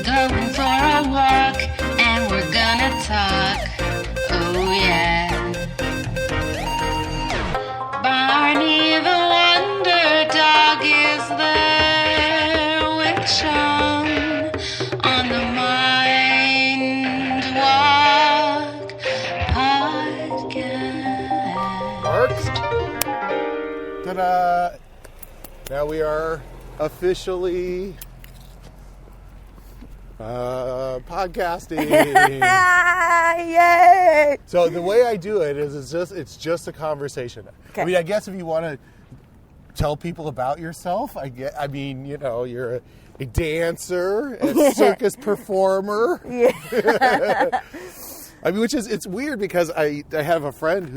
going for a walk, and we're gonna talk. Oh yeah. Barney the Wonder Dog is there with Sean on the Mind Walk podcast. Marks. Ta-da! Now we are officially podcasting. Yay! So the way I do it is it's just a conversation. Okay. I mean, I guess if you want to tell people about yourself, you're a dancer, a circus performer. Yeah. I mean, it's weird because I have a friend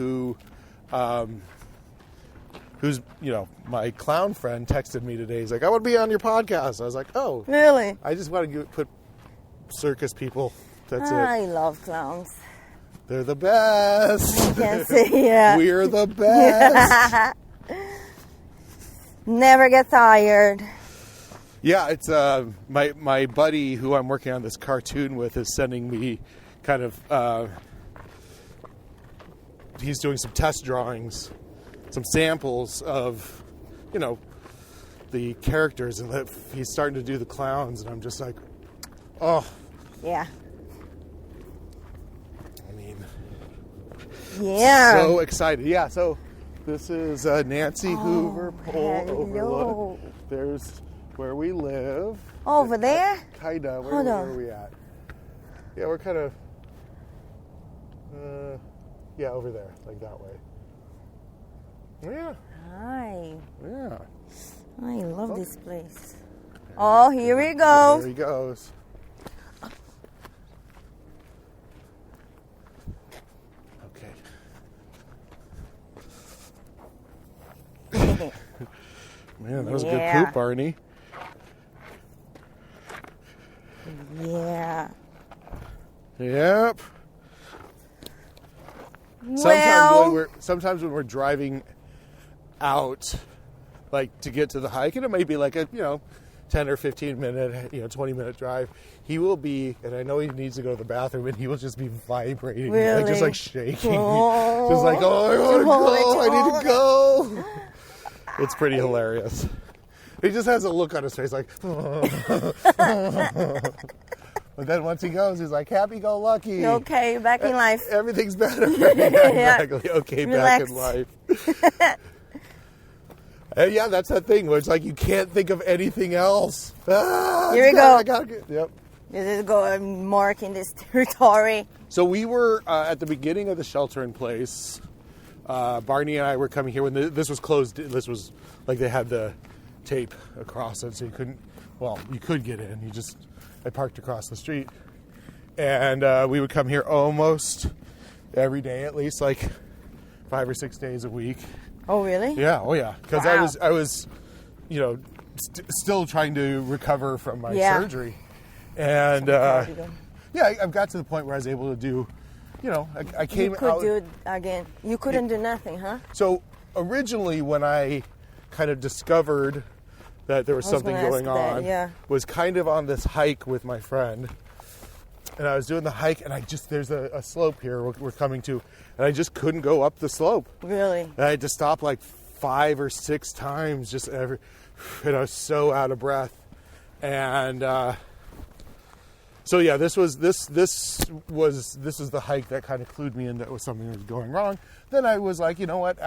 who's my clown friend texted me today. He's like, I want to be on your podcast. I was like, oh, Really? I just want to put circus people. That's I it. love clowns. They're the best. Can't say yeah. We're the best. Never get tired. Yeah, it's my buddy who I'm working on this cartoon with is sending me kind of he's doing some test drawings, some samples of the characters, and he's starting to do the clowns, and I'm just like, oh Yeah. I mean, Yeah. so excited. Yeah, so this is Nancy Hoover, Pohl hello. overlook. There's where we live. Over there? Kinda. Where Hold on. are we at? Yeah, we're kind of over there, like that way. Yeah. Hi. Yeah. I love this place. Oh, here we go. There he goes. Okay. Man, that was a good Yeah. poop, Barney. Yeah. Yep. Well, Sometimes when we're driving out, like to get to the hike, and it may be like a 10 or 15 minute, 20-minute drive, he will be, and I know he needs to go to the bathroom, and he will just be vibrating, Really? like just like shaking, Oh. just like, oh, I want to go, I need Oh. to go. It's pretty hilarious. He just has a look on his face like, but then once he goes, he's like, happy-go-lucky. okay, back in life. Everything's better. Yeah, exactly. Okay, Relax. back in life. And yeah, that's that thing where it's like you can't think of anything else. Here we go. I gotta get, yep. This is going mark in this territory. So we were at the beginning of the shelter-in-place. Barney and I were coming here when this was closed. This was like they had the tape across it, so you couldn't. Well, you could get in. I parked across the street, and we would come here almost every day, at least like 5 or 6 days a week. Oh, really? Yeah, oh yeah, because Wow. I was, still trying to recover from my surgery, and I've got to the point where I was able to do, I came You could out. do it again. You couldn't do nothing, huh? So originally, when I kind of discovered that there was something gonna going ask that, on, yeah. was kind of on this hike with my friend, and I was doing the hike, and there's a slope here we're coming to, and I just couldn't go up the slope. Really? And I had to stop like 5 or 6 times, and I was so out of breath, and so yeah, this was the hike that kind of clued me in that was something that was going wrong. Then I was like, you know what?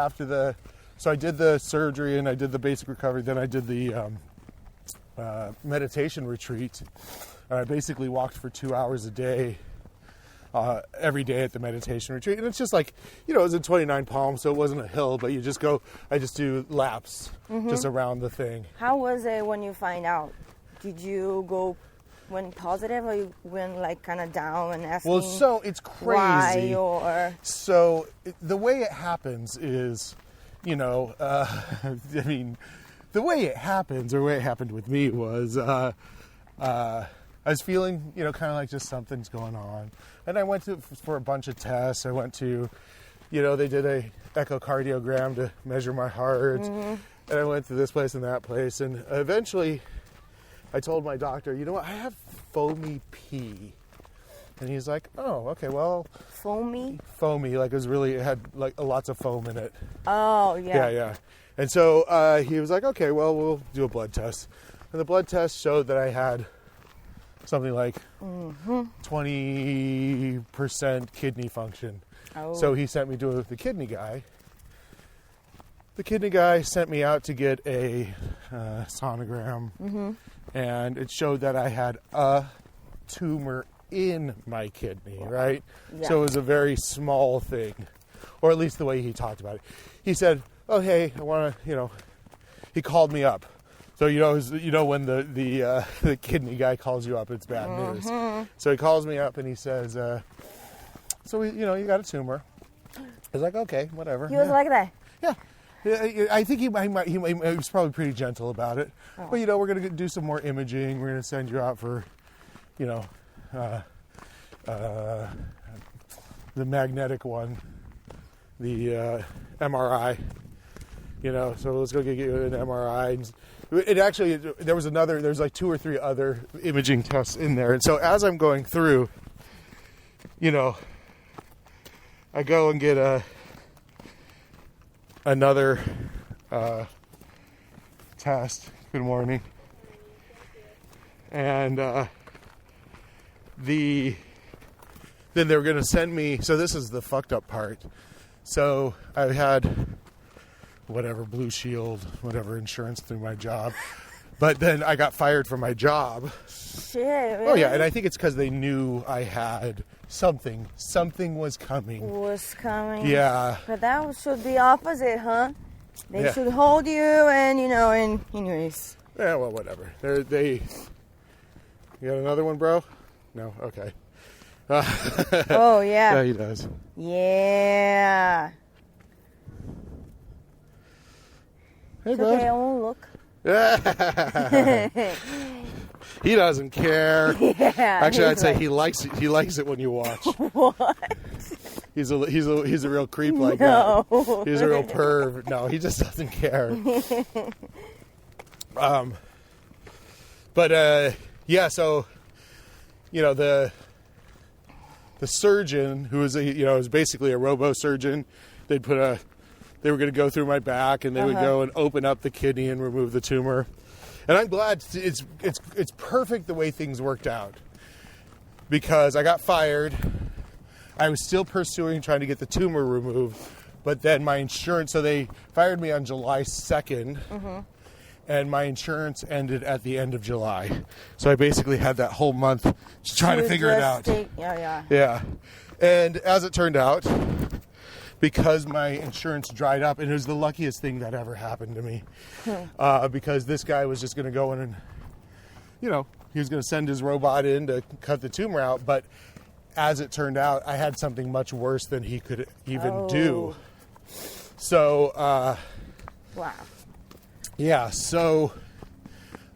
So I did the surgery and I did the basic recovery. Then I did the meditation retreat. And I basically walked for 2 hours a day, every day at the meditation retreat. And it's just like, it was in 29 Palms, so it wasn't a hill, but I just do laps just around the thing. How was it when you find out? Did you go went positive, or you went like kind of down and asking? Well, so it's crazy. Why, or so the way it happens is, I mean, the way it happens, or the way it happened with me was, I was feeling, kind of like just something's going on. And I went for a bunch of tests. I went to, they did a echocardiogram to measure my heart. Mm-hmm. And I went to this place and that place. And eventually I told my doctor, you know what, I have foamy pee. And he's like, oh, okay, well. Foamy? Foamy, like it had like lots of foam in it. Oh, yeah. Yeah. And so he was like, okay, well, we'll do a blood test. And the blood test showed that I had something like 20% kidney function. Oh. So he sent me to the kidney guy. The kidney guy sent me out to get a sonogram. And it showed that I had a tumor in my kidney, right? Yeah. So it was a very small thing, or at least the way he talked about it. He said, oh, hey, I want to, he called me up. So, when the kidney guy calls you up, it's bad news. So he calls me up and he says, you got a tumor. I was like, okay, whatever. He was like that? Yeah. I think he was probably pretty gentle about it. Oh. But, we're going to do some more imaging. We're going to send you out for, the magnetic one, the MRI. So let's go get you an MRI. There's like 2 or 3 other imaging tests in there. And so as I'm going through, I go and get another test. Good morning. And then they were going to send me. So this is the fucked up part. So I had whatever Blue Shield, whatever insurance through my job, but then I got fired from my job. Shit. Really? Oh yeah, and I think it's because they knew I had something. Something was coming. Yeah. But that should be opposite, huh? They should hold you, and anyways. Yeah, well, whatever. You got another one, bro? No? Okay. Oh, yeah. Yeah, he does. Yeah. Hey, it's bud. okay, I won't look. He doesn't care. Yeah. Actually, I'd say he likes it. He likes it when you watch. What? He's a real creep like no. that. He's a real perv. No, he just doesn't care. So the surgeon, who was was basically a robo-surgeon, they were going to go through my back and they would go and open up the kidney and remove the tumor. And I'm glad it's perfect the way things worked out, because I got fired. I was still pursuing trying to get the tumor removed, but then my insurance, so they fired me on July 2nd, and my insurance ended at the end of July. So I basically had that whole month just trying to figure it out. Yeah. And as it turned out, because my insurance dried up, and it was the luckiest thing that ever happened to me, because this guy was just going to go in and, he was going to send his robot in to cut the tumor out, but as it turned out, I had something much worse than he could even do. So, wow. Yeah, so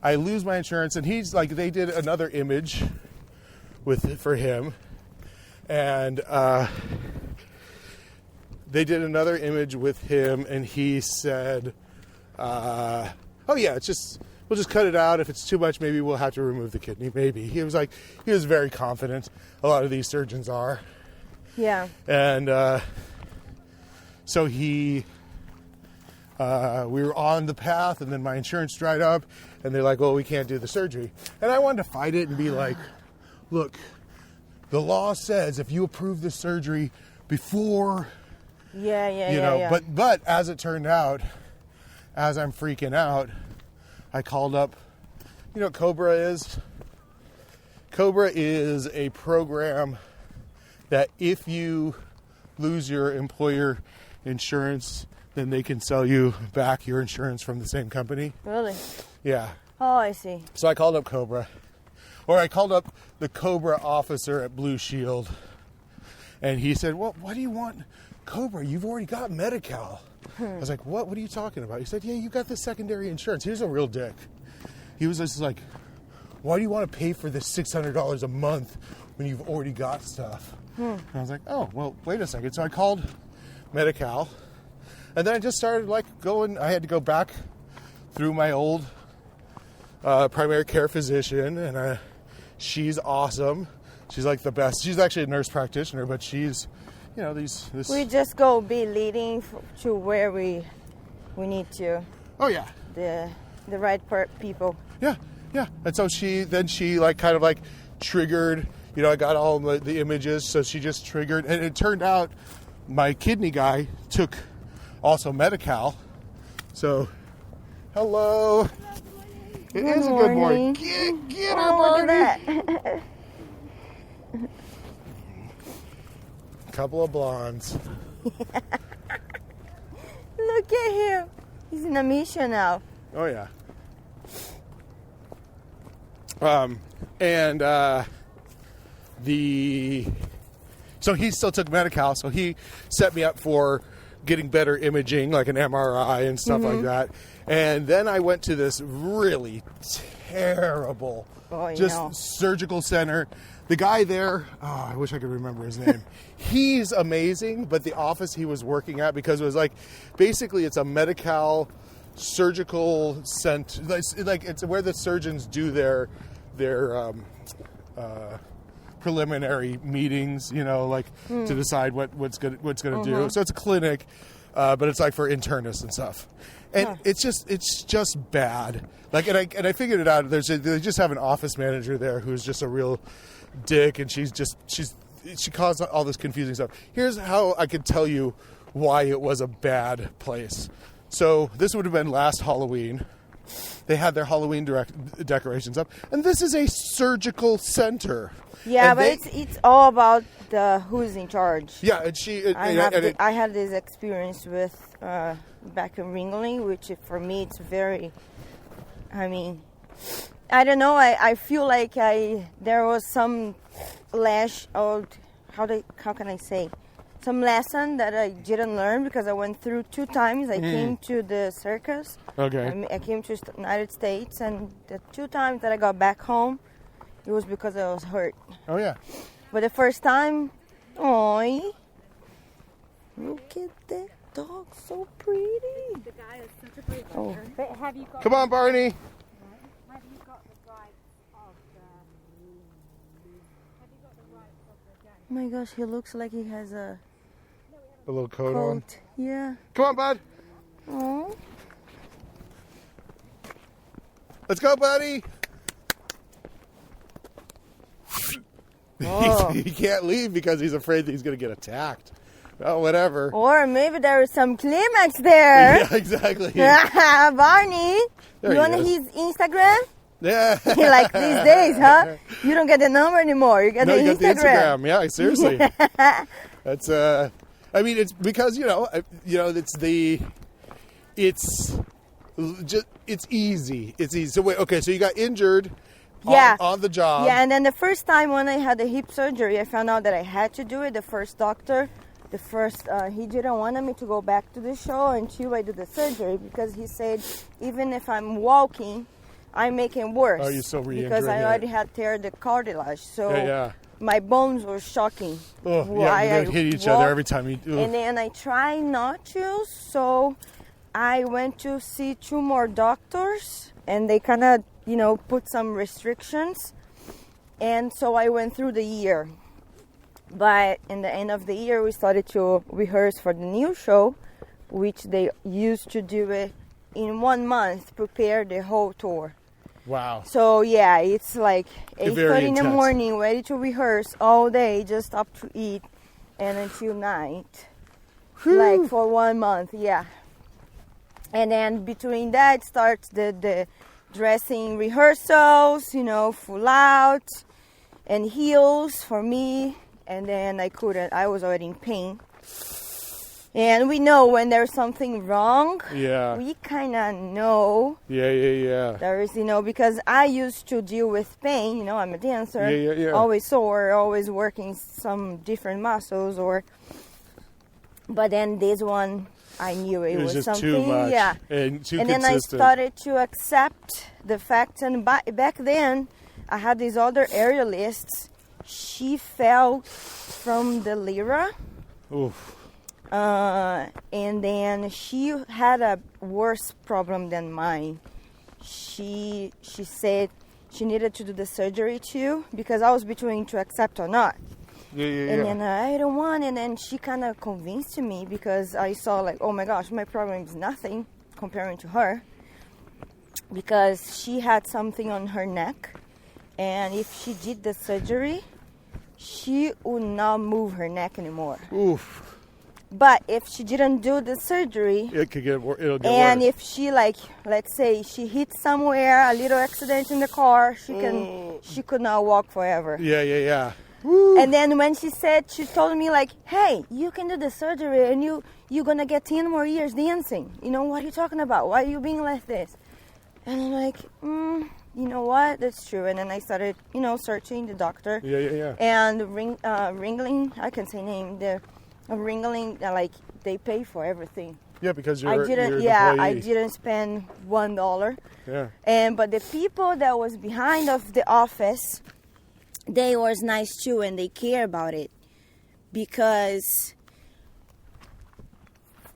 I lose my insurance, and he's like, they did another image for him, and they did another image with him, and he said, oh yeah, we'll just cut it out. If it's too much, maybe we'll have to remove the kidney. Maybe. He was very confident. A lot of these surgeons are. Yeah. And so we were on the path, and then my insurance dried up, and they're like, well, we can't do the surgery. And I wanted to fight it and be like, look, the law says if you approve the surgery before... Yeah. But as it turned out, as I'm freaking out, I called up, you know what Cobra is? Cobra is a program that if you lose your employer insurance, then they can sell you back your insurance from the same company. Really? Yeah. Oh, I see. So I called up Cobra. Or I called up the Cobra officer at Blue Shield. And he said, well, what do you want? Cobra, you've already got Medi-Cal. I was like, what are you talking about? He said, yeah, you got the secondary insurance. He was a real dick. He was just like, why do you want to pay for this $600 a month when you've already got stuff? And I was like, oh, well, wait a second. So I called Medi-Cal, and then I just started going. I had to go back through my old primary care physician, and She's awesome. She's like the best. She's actually a nurse practitioner, but she's, this. We just go be leading to where we need to. Oh yeah. The right people. Yeah. And so she like kind of like triggered. I got all the images, so she just triggered, and it turned out my kidney guy took also Medi-Cal. So, hello. It is a good morning. Get her, Look Barney. at that. Couple of blondes. Look at him. He's in a mission now. Oh yeah. So he still took Medi-Cal, so he set me up for getting better imaging, like an MRI and stuff like that. And then I went to this really terrible surgical center. The guy there, I wish I could remember his name. He's amazing, but the office he was working at, because it was like, basically it's a Medi-Cal surgical center, like it's where the surgeons do their preliminary meetings, to decide what's gonna do. So it's a clinic, but it's like for internists and stuff. And it's just bad. Like, and I figured it out. They just have an office manager there who's just a real dick, and she caused all this confusing stuff. Here's how I could tell you why it was a bad place. So this would have been last Halloween. They had their Halloween decorations up, and this is a surgical center. Yeah, but it's all about who's in charge. Yeah, and I had this experience with back in Ringling, which for me it's very. I mean, I don't know. I feel like there was some how can I say? Some lesson that I didn't learn because I went through 2 times. I came to the circus. Okay. I came to the United States, and the 2 times that I got back home, it was because I was hurt. Oh yeah. But the first time, look at that dog, so pretty. The guy is such a great hunter. But have you got? Come on, Barney. Have you got the rights of the? Oh my gosh, he looks like he has a little coat on. Yeah. Come on, bud. Oh. Let's go, buddy. Oh. He can't leave because he's afraid that he's going to get attacked. Oh, whatever. Or maybe there is some climax there. Yeah, exactly. Barney, There you want he is. his Instagram? Yeah. Like these days, huh? You don't get the number anymore. You get the you got the Instagram. Instagram. Yeah, seriously. That's I mean, it's because it's easy. It's easy. So wait, okay. So you got injured. Yeah. On the job. Yeah, and then the first time when I had the hip surgery, I found out that I had to do it. The first doctor, he didn't want me to go back to the show until I do the surgery because he said even if I'm walking, I'm making worse. Oh, you're so re-injuring because I it. already had tear the cartilage. So Yeah. my bones were shocking. Oh, yeah, you hit each other every time you. And then I tried not to, so I went to see 2 more doctors, and they kind of, put some restrictions. And so I went through the year. But in the end of the year, we started to rehearse for the new show, which they used to do it in 1 month, prepare the whole tour. Wow. So yeah, it's like 8:30 in the intense. morning, ready to rehearse all day, just stop to eat, and until night. Whew. Like for 1 month, yeah. And then between that starts the dressing rehearsals, full out, and heels for me. And then I was already in pain. And we know when there's something wrong. Yeah. We kind of know. Yeah. There is, because I used to deal with pain. I'm a dancer. Yeah. Always sore, always working some different muscles. But then this one, I knew it was just something. too much. Yeah. And too and then consistent. I started to accept the fact. And back then, I had these other aerialists. She fell from the lyra. Oof. And then she had a worse problem than mine. She said she needed to do the surgery too, because I was between to accept or not. And then I don't want, and then she kind of convinced me, because I saw like, oh my gosh, my problem is nothing comparing to her, because she had something on her neck, and if she did the surgery, she would not move her neck anymore. Oof. But if she didn't do the surgery, It'll get worse. and if she, like, let's say she hit somewhere, a little accident in the car, she could not walk forever. Yeah. And then when she told me like, hey, you can do the surgery and you're gonna get 10 more years dancing. You know, what are you talking about? Why are you being like this? And I'm like, you know what? That's true. And then I started, searching the doctor. Yeah. And Ringling, I can say name, the Ringling, like, they pay for everything. Yeah, because you're I didn't spend $1. Yeah. But the people that was behind of the office, they was nice too, and they care about it, because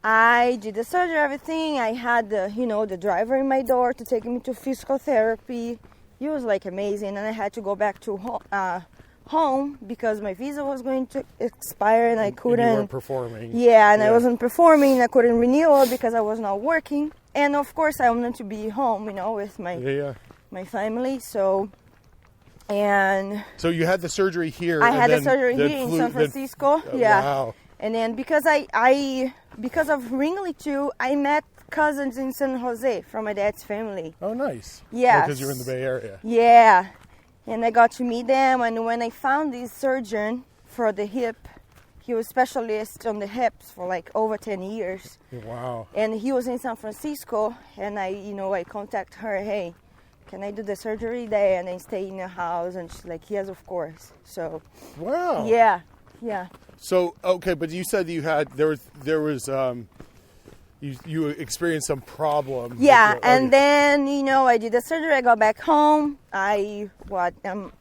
I did the surgery, everything. I had the driver in my door to take me to physical therapy. It was like amazing, and I had to go back to home because my visa was going to expire, and I couldn't. And you weren't performing. Yeah, and I wasn't performing. I couldn't renew it because I was not working, and of course I wanted to be home, with my family. So you had the surgery here. I had the surgery here in San Francisco. Wow. And then because because of Ringley too, I met cousins in San Jose from my dad's family. Oh, nice. Yeah. Because you're in the Bay Area. Yeah. And I got to meet them. And when I found this surgeon for the hip, he was specialist on the hips for like over 10 years. Wow. And he was in San Francisco. And I contact her, hey, can I do the surgery there and then stay in your house? And she's like, yes, of course. So. Wow. Yeah. So, okay, but you said you had, you experienced some problem. Yeah, and then, I did the surgery, I got back home. A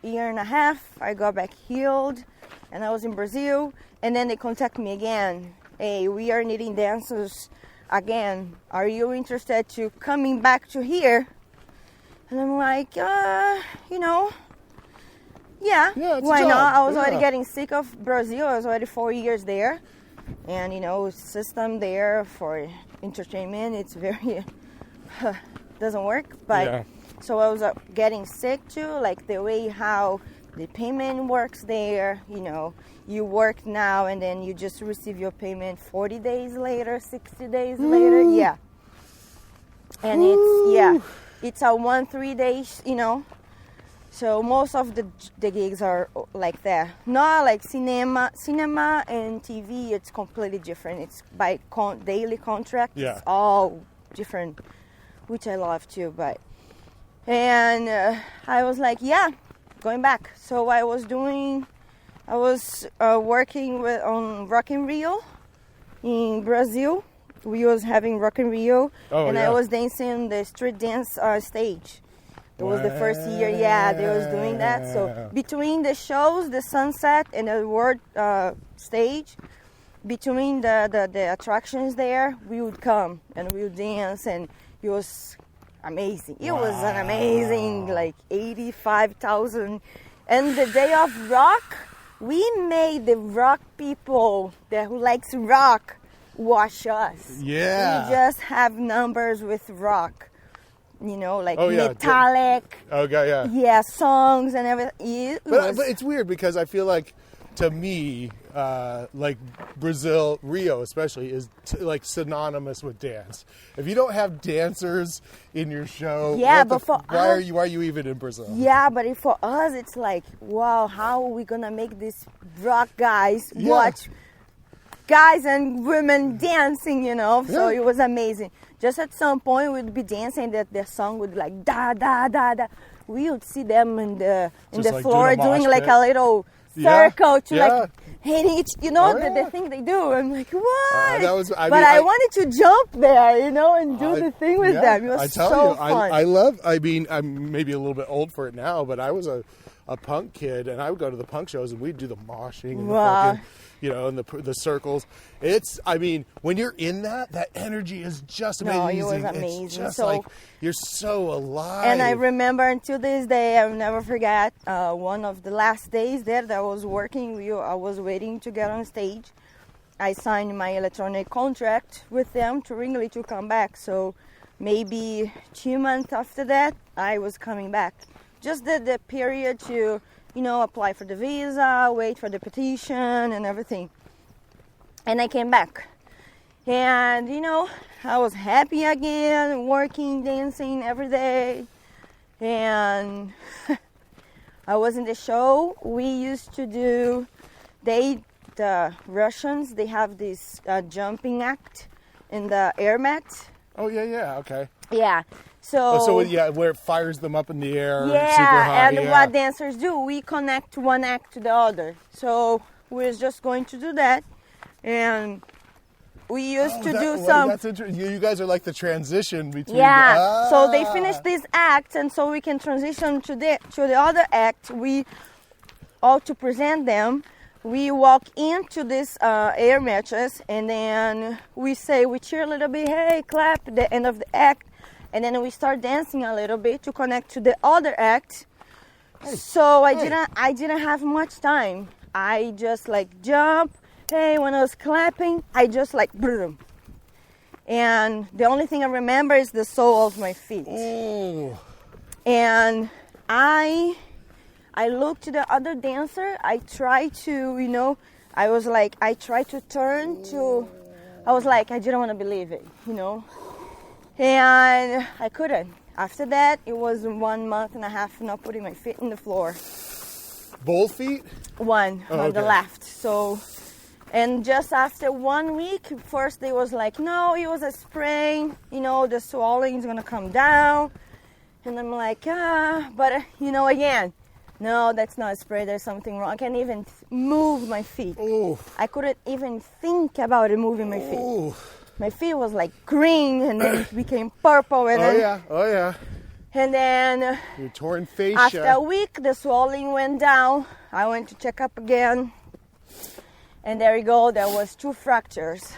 year and a half, I got back healed, and I was in Brazil. And then they contact me again. Hey, we are needing dancers again. Are you interested to coming back to here? And I'm like, yeah, why not? I was already getting sick of Brazil. I was already 4 years there. And, system there for entertainment, it's very, doesn't work. But so I was getting sick too, like the way how the payment works there. You work now and then you just receive your payment 40 days later, 60 days later. Yeah. And it's a 1-3 days, So most of the gigs are like that. Not like cinema and TV, it's completely different. It's by daily contract. Yeah. It's all different, which I love too. And I was like, going back. So I was working on Rock in Rio in Brazil. We was having Rock in Rio, and I was dancing the street dance stage. It was the first year, they was doing that. So between the shows, the sunset and the world stage, between the attractions there, we would come and we would dance, and it was amazing. It was an amazing, like 85,000. And the day of rock, we made the rock people who likes rock watch us. Yeah. We just have numbers with rock. Metallic. Okay, yeah. Yeah, songs and everything. But it's weird because I feel like, to me, like Brazil, Rio especially, is like synonymous with dance. If you don't have dancers in your show, why are you even in Brazil? Yeah, but for us, it's like, wow, how are we gonna make these rock guys watch guys and women dancing? So it was amazing. Just at some point, we'd be dancing that the song would like da da da da. We would see them in the floor doing like a little circle to like hitting each. The thing they do. I'm like, what? I wanted to jump there, and do the thing with them. It was fun. I'm maybe a little bit old for it now, but I was a a punk kid, and I would go to the punk shows, and we'd do the moshing and Wow. the fucking, and the circles. When you're in that energy is just amazing. No, it was amazing. It's just So- like you're so alive. And I remember until this day, I'll never forget, one of the last days there that I was working, I was waiting to get on stage. I signed my electronic contract with them to come back. So maybe 2 months after that, I was coming back. Just the period to, apply for the visa, wait for the petition and everything. And I came back. And, I was happy again, working, dancing every day. And I was in the show. We used to do, the Russians, they have this jumping act in the air mat. Oh, yeah, okay. Yeah. So where it fires them up in the air Yeah, super high. and what dancers do, we connect one act to the other. So we're just going to do that. And we used to do some... That's interesting. You guys are like the transition between... Yeah, so they finish this act, and so we can transition to the other act. To present them, we walk into this air matches, and then we cheer a little bit, hey, clap at the end of the act, and then we start dancing a little bit to connect to the other act. So I didn't have much time. I just jump. Hey, when I was clapping, I just boom. And the only thing I remember is the sole of my feet. Oh. And I looked to the other dancer. I tried to, I tried to turn to, I didn't want to believe it, And I couldn't. After that, it was 1.5 months not putting my feet in the floor. Both feet? One on the okay. left. So, and just after 1 week, first they was no, it was a sprain. The swelling is going to come down. And I'm but again, no, that's not a sprain. There's something wrong. I can't even move my feet. Ooh. I couldn't even think about it moving my feet. Ooh. My feet was green, and then it became purple. And Oh, yeah. And then Your torn fascia. after a week, the swelling went down. I went to check up again. And there you go, there was 2 fractures.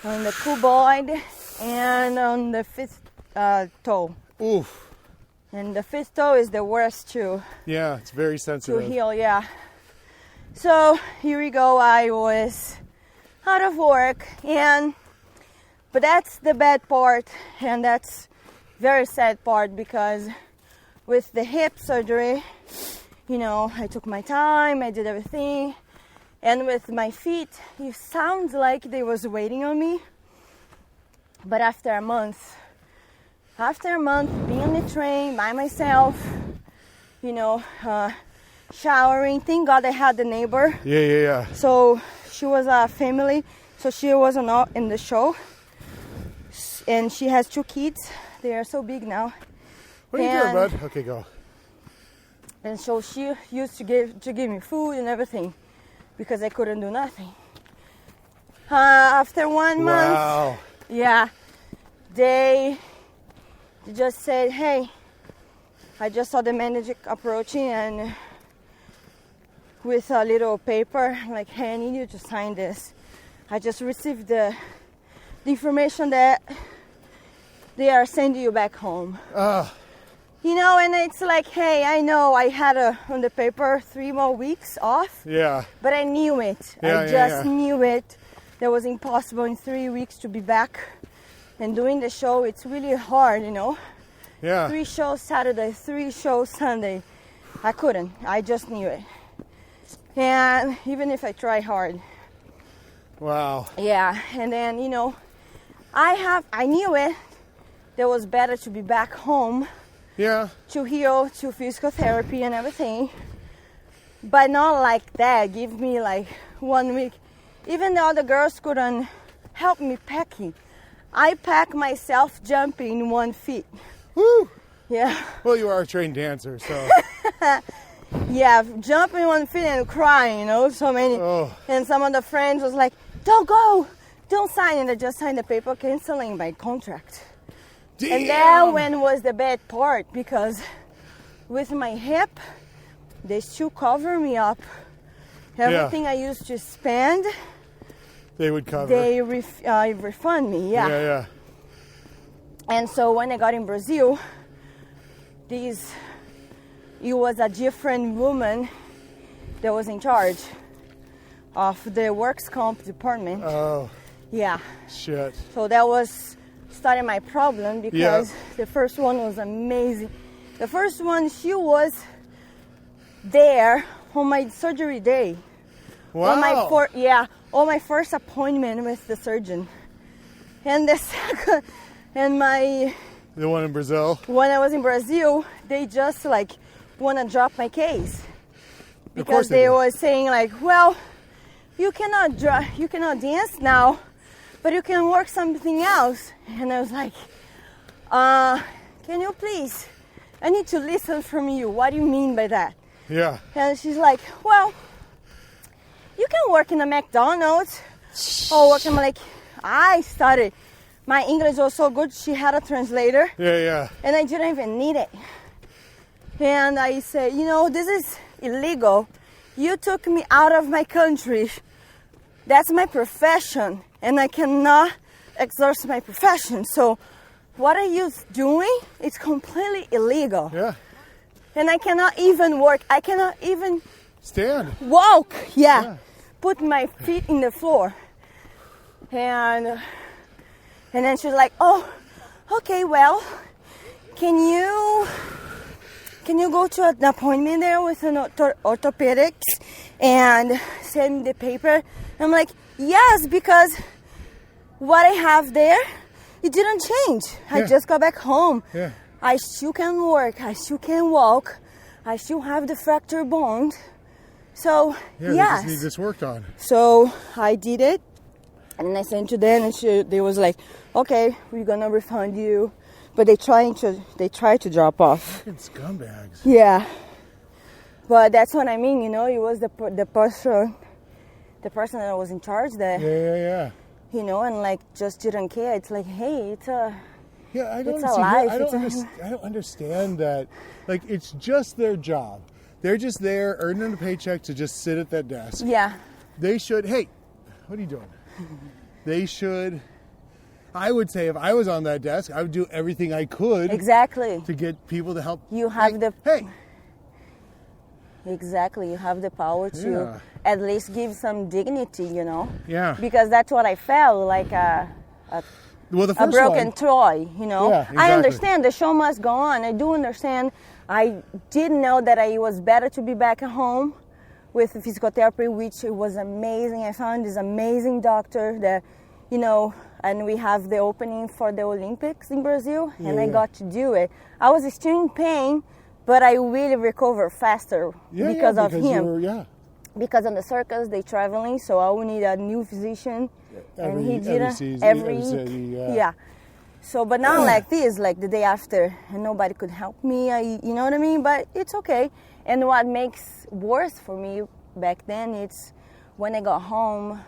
On the cuboid and on the fifth toe. Oof. And the fifth toe is the worst too. Yeah, it's very To sensitive. heal, yeah. So here we go, I was out of work, but that's the bad part, and that's very sad part, because with the hip surgery, I took my time, I did everything, and with my feet, it sounds like they was waiting on me. But after a month being on the train by myself, showering, thank God I had the neighbor. Yeah. So she was a family, so she was not in the show, and she has 2 kids. They are so big now. What are you doing, bud? Okay, go. And so she used to give me food and everything, because I couldn't do nothing. After 1 month, Wow. yeah, they just said, hey, I just saw the manager approaching, and with a little paper, hey, I need you to sign this. I just received the information that they are sending you back home. And it's hey, I know I had on the paper 3 more weeks off. Yeah. But I knew it. I just knew it. That was impossible in 3 weeks to be back and doing the show. It's really hard, Yeah. 3 shows Saturday, 3 shows Sunday. I couldn't. I just knew it. And even if I try hard. Wow. Yeah. And then, I knew it. That was better to be back home. Yeah. To heal, to physical therapy and everything. But not like that. Give me 1 week. Even the other girls couldn't help me packing. I pack myself jumping 1 feet. Woo! Yeah. Well, you are a trained dancer, so. Yeah, jumping 1 feet and crying, so many. Oh. And some of the friends was don't go, don't sign. And I just signed the paper canceling my contract. Damn. And that when was the bad part, because with my hip, they still cover me up. Everything I used to spend, They would cover. they refund me. Yeah. Yeah. And so when I got in Brazil, it was a different woman that was in charge of the works comp department. Oh, Yeah. shit. So that was starting my problem because the first one was amazing. The first one, she was there on my surgery day. Wow. On my first appointment with the surgeon. And the second, The one in Brazil? when I was in Brazil, they just like want to drop my case. Of course Because they they do. were saying like, well, you cannot dance now, but you can work something else. And I was like, can you please? I need to listen from you. What do you mean by that? Yeah. And she's like, well, you can work in a McDonald's or work. I'm like, I started. My English was so good. She had a translator, Yeah. and I didn't even need it. And I said, this is illegal. You took me out of my country. That's my profession, and I cannot exercise my profession. So what are you doing? It's completely illegal. Yeah. And I cannot even work. I cannot even Stand. walk. Yeah. Put my feet in the floor. And then she's like, oh, okay, well, can you go to an appointment there with an orthopedics and send me the paper? I'm like, yes, because what I have there, it didn't change. I Yeah. just got back home. Yeah. I still can work. I still can walk. I still have the fractured bones. So, Yeah, yes. they just need this worked on. So I did it, and I sent to them, and they was like, "Okay, we're gonna refund you," but they tried to drop off. Fucking scumbags. Yeah, but that's what I mean. It was the person that was in charge that Yeah. and like just didn't care. It's like, hey, it's a Yeah, I don't It's a see. life, I don't understand that. Like, it's just their job. They're just there earning a paycheck to just sit at that desk. yeah. They should. Hey, what are you doing? They should. I would say if I was on that desk, I would do everything I could Exactly. to get people to help. You have the Hey. Exactly. You have the power to Yeah. at least give some dignity. Yeah. Because that's what I felt like Well, the a first broken one. toy, Yeah, I exactly. understand the show must go on. I do understand. I did know that it was better to be back at home with physical therapy, which it was amazing. I found this amazing doctor that, and we have the opening for the Olympics in Brazil, and I Yeah. got to do it. I was still in pain, but I really recovered faster because of him. Because on the circus they traveling, so I will need a new physician, and he didn't every city, yeah. So, but not like this, like the day after, and nobody could help me. You know what I mean? But it's okay. And what makes worse for me back then, it's when I got home,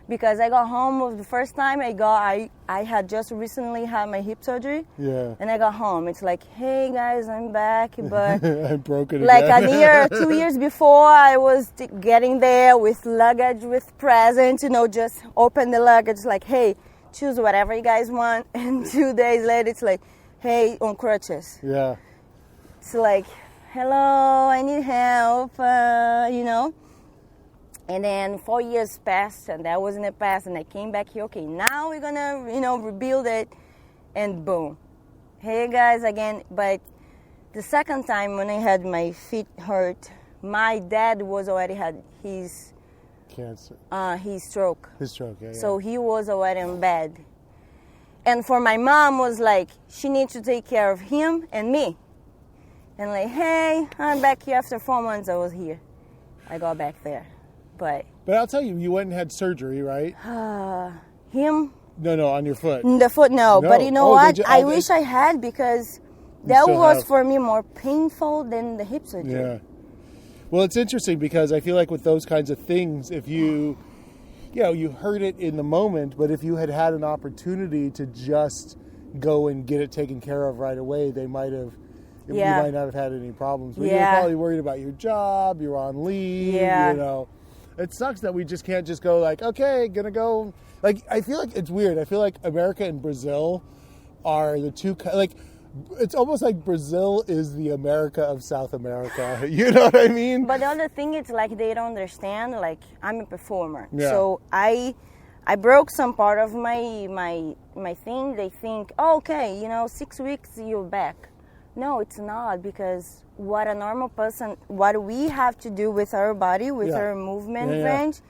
because I got home was the first time I had just recently had my hip surgery. Yeah. And I got home. It's like, hey guys, I'm back, but I broke it like again. a year, 2 years before, I was getting there with luggage, with presents, just open the luggage, like, hey, choose whatever you guys want. And 2 days later, it's like, hey, on crutches. Yeah. It's like, hello, I need help, And then 4 years passed, and that was in the past, and I came back here, okay, now we're gonna, rebuild it, and boom. Hey guys, again, but the second time when I had my feet hurt, my dad was already had his Cancer. his stroke. His stroke, yeah. So he was already in bed. And for my mom was like, she needs to take care of him and me. And like, hey, I'm back here after 4 months I was here. I got back there. But I'll tell you, you went and had surgery, right? him, No, on your foot. the foot, no. No. But you know Oh, what? they ju- I oh, wish they- I had, because that still was have- for me more painful than the hip surgery. Yeah. Well, it's interesting because I feel like with those kinds of things, if you heard it in the moment, but if you had had an opportunity to just go and get it taken care of right away, they might have Yeah. you might not have had any problems. But you were Yeah. probably worried about your job. You were on leave. Yeah. You know, it sucks that we just can't just go like, okay, gonna go. Like, I feel like it's weird. I feel like America and Brazil are the two, like, it's almost like Brazil is the America of South America. You know what I mean? But the other thing is like they don't understand. Like I'm a performer, Yeah. so I broke some part of my thing. They think, oh, okay, 6 weeks you're back. No, it's not, because what a normal person, what we have to do with our body, with Yeah. our movement Yeah, yeah. range,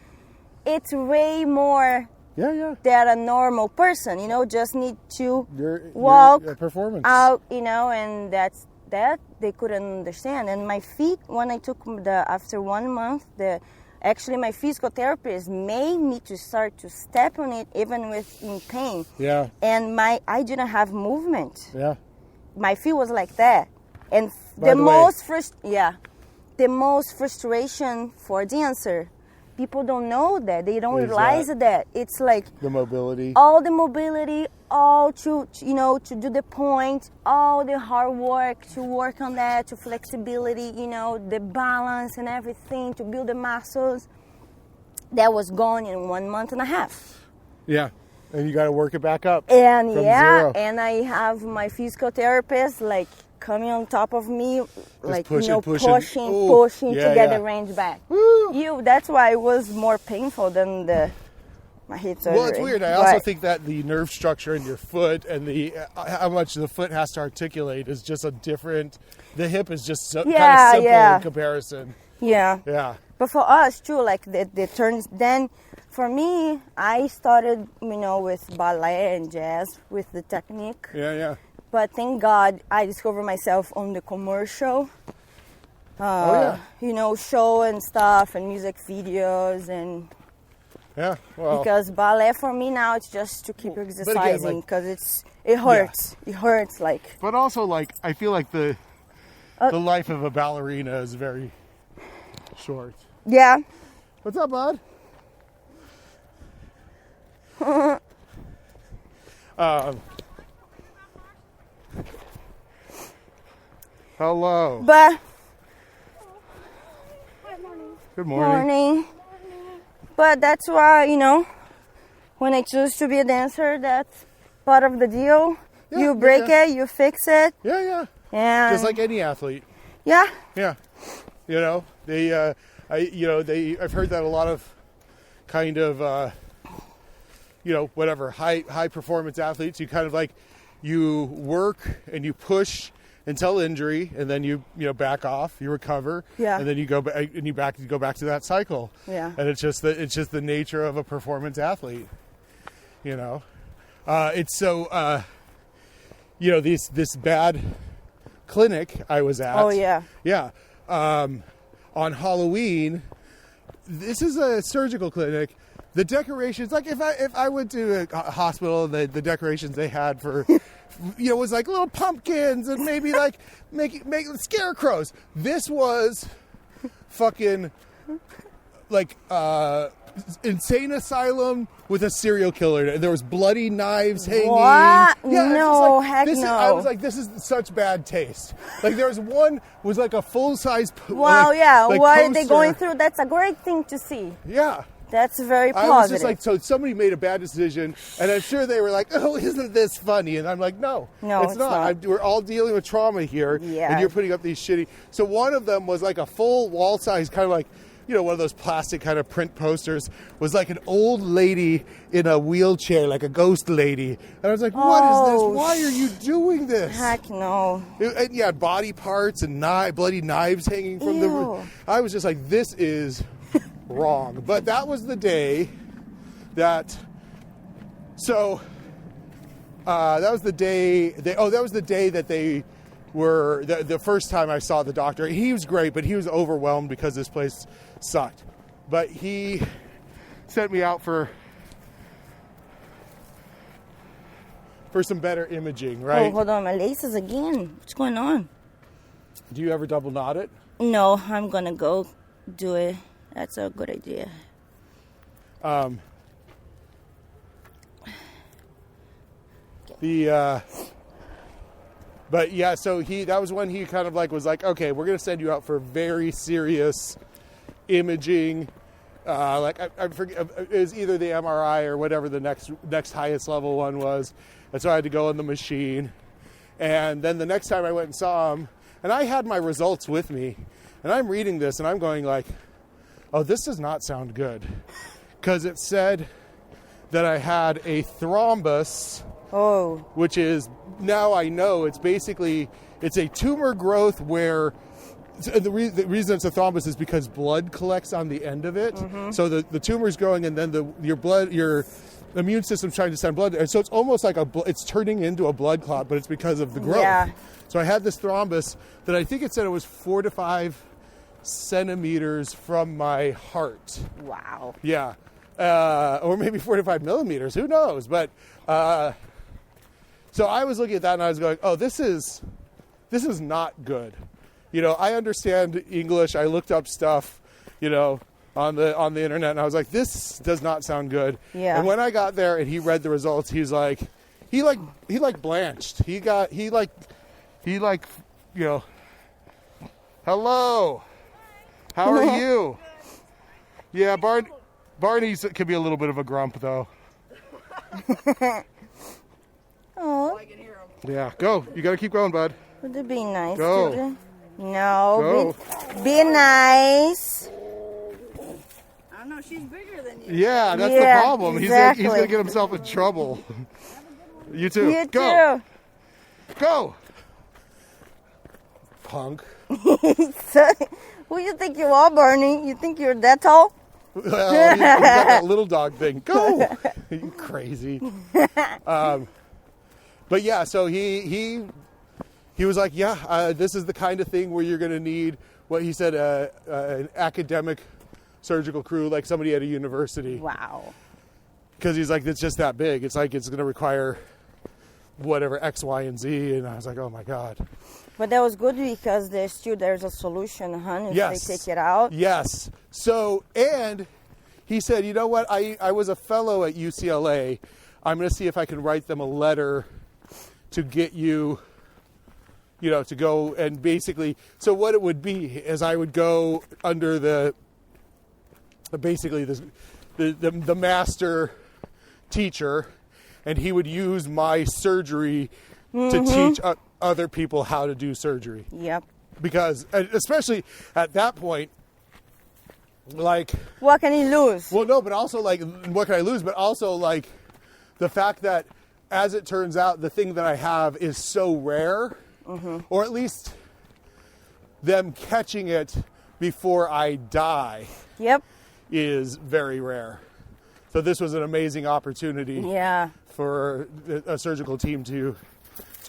it's way more Yeah. than a normal person. Just need to You're walk a performance. out, and that's that they couldn't understand. And my feet, when I took after 1 month, actually my physical therapist made me to start to step on it even with in pain. Yeah. And I didn't have movement. Yeah. My feet was like that. And By the way- the most frustration for a dancer, people don't know that. They don't Is realize that. It's like The mobility. all the mobility, all to do the point, all the hard work to work on that, to flexibility, the balance and everything, to build the muscles. That was gone in 1 month and a half. Yeah. And you got to work it back up. And from zero. and I have my physical therapist like coming on top of me, like pushing. pushing Ooh, to yeah, get yeah. the range back. Woo. That's why it was more painful than my hip surgery. Well, it's weird. I also But- think that the nerve structure in your foot and the how much the foot has to articulate is just a different. The hip is just kind of Yeah, simple yeah. in comparison. Yeah. Yeah. But for us too, like the turns. Then, for me, I started, with ballet and jazz with the technique. Yeah. But thank God, I discovered myself on the commercial. Show and stuff and music videos and Yeah. Well. because ballet for me now it's just to keep again, exercising like- because it hurts. It hurts like. But also, like, I feel like the life of a ballerina is very short. Yeah. What's up, bud? Hello. But Good morning. morning. But that's why, when I choose to be a dancer, that's part of the deal. Yeah, You break yeah. it, you fix it, Yeah. and Just like any athlete. yeah, Yeah. I've heard that a lot of kind of, high performance athletes, you kind of like, you work and you push until injury, and then you back off, you recover, Yeah. and then you go back and you go back to that cycle. Yeah. And it's just the nature of a performance athlete. It's so this bad clinic I was at. Oh, yeah. Yeah. On Halloween, this is a surgical clinic. The decorations, like if I went to a hospital, the decorations they had for, was like little pumpkins and maybe like make scarecrows. This was fucking like insane asylum with a serial killer. There was bloody knives hanging. What? Yeah, it's just No, like, heck I no. was like, this is such bad taste. Like there was one was like a full size. Wow, yeah. like What are they poster. going through? That's a great thing to see. Yeah. That's very I positive. was just like, so somebody made a bad decision, and I'm sure they were like, oh, isn't this funny? And I'm like, no, No, it's not. We're all dealing with trauma here, Yeah. and you're putting up these shitty. So one of them was like a full wall size, kind of like, one of those plastic kind of print posters, was like an old lady in a wheelchair, like a ghost lady. And I was like, what is Oh, this? Why are you doing this? Heck no. And you had body parts and bloody knives hanging from the roof. Ew. I was just like, this is wrong. But that was the day that. So that was the day. That was the day that they were the first time I saw the doctor. He was great, but he was overwhelmed because this place sucked. But he sent me out for some better imaging, right? Oh, hold on, my laces again. What's going on? Do you ever double knot it? No, I'm gonna go do it. That's a good idea. But yeah, so that was when he kind of like was like, okay, we're going to send you out for very serious imaging. I forget, it was either the MRI or whatever the next highest level one was. And so I had to go on the machine. And then the next time I went and saw him, and I had my results with me, and I'm reading this and I'm going like, oh, this does not sound good. Because it said that I had a thrombus. Oh. Which is, now I know, it's a tumor growth where, the reason it's a thrombus is because blood collects on the end of it. Mm-hmm. So the tumor's going, and then your immune system's trying to send blood. And so it's almost like it's turning into a blood clot, but it's because of the growth. Yeah. So I had this thrombus that I think it said it was 4 to 5 centimeters from my heart. Wow. Yeah. Or maybe 4 to 5 millimeters. Who knows? But so I was looking at that and I was going, oh, this is not good. I understand English. I looked up stuff, on the internet, and I was like, this does not sound good. Yeah. And when I got there and he read the results, he's like, he blanched. Hello, how are you? Yeah, Barney's can be a little bit of a grump though. Oh. Yeah, go. You got to keep going, bud. Would it be nice? Go. No. Go. Be nice. I don't know. She's bigger than you. Yeah, that's the problem. Exactly. He's gonna get himself in trouble. You too. You go. too. Go. Punk. Who you think you are, Barney? You think you're that tall? Well, you got that little dog thing. Go. You crazy. But yeah, so he was like, yeah, this is the kind of thing where you're going to need what he said, an academic surgical crew, like somebody at a university. Wow. Because he's like, it's just that big. It's like it's going to require whatever X, Y, and Z. And I was like, oh my God. But that was good because there's a solution, hon, if Yes. they take it out. Yes. So, and he said, you know what? I was a fellow at UCLA. I'm going to see if I can write them a letter to get you, to go and basically, so what it would be is I would go under the master teacher, and he would use my surgery to teach other people how to do surgery. Yep. Because, especially at that point, like... What can he lose? Well, no, but also, like, what can I lose? But also, like, the fact that, as it turns out, the thing that I have is so rare, or at least them catching it before I die is very rare. So this was an amazing opportunity for a surgical team to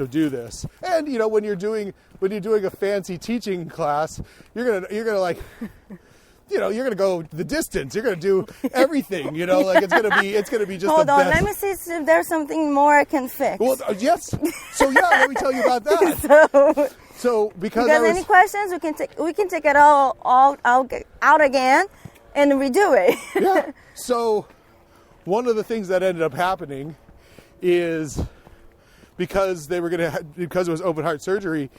do this. And when you're doing a fancy teaching class, you're gonna like you're gonna go the distance. You're gonna do everything. Like it's gonna be just. Hold the on, best. let me see if there's something more I can fix. Well, yes. So yeah, let me tell you about that. So because any questions, we can take it all out again and redo it. Yeah. So one of the things that ended up happening is because because it was open heart surgery,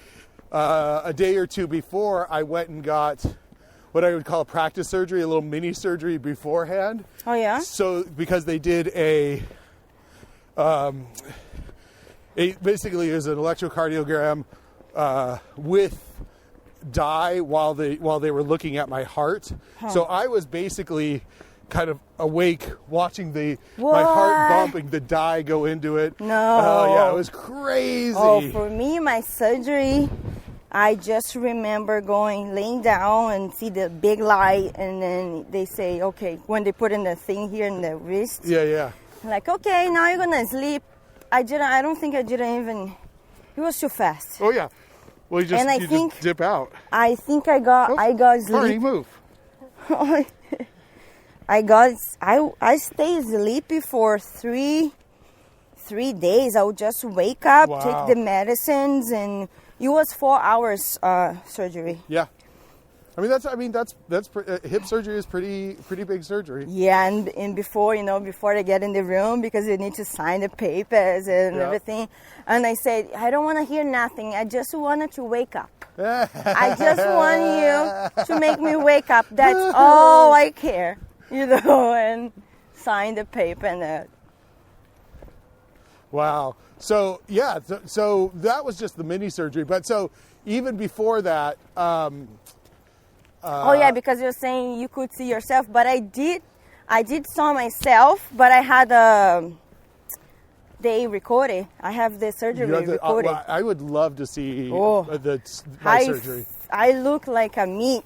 a day or two before, I went and got what I would call a practice surgery, a little mini surgery beforehand. Oh yeah. So because they did basically it was an electrocardiogram with dye while they were looking at my heart. So I was basically kind of awake watching my heart bumping, the dye go into it. No. Oh yeah, it was crazy. Oh, for me, my surgery, I just remember laying down and see the big light, and then they say, okay, when they put in the thing here in the wrist. Yeah. Like, okay, now you're gonna sleep. I don't think I didn't even. It was too fast. Oh yeah. Well, you just dip out. I think I got sleep. Barney, move. I stayed sleepy for three days. I would just wake up, take the medicines, and it was 4 hours surgery. Yeah. hip surgery is pretty big surgery. Yeah, and before they get in the room, because you need to sign the papers and everything. And I said, I don't want to hear nothing. I just wanted to wake up. I just want you to make me wake up. That's all I care, and sign the paper and that. Wow. So yeah, so that was just the mini surgery. But so even before that. Because you're saying you could see yourself, but I did saw myself, but I had they recorded. I have the surgery recorded. I would love to see my surgery. I look like a meat.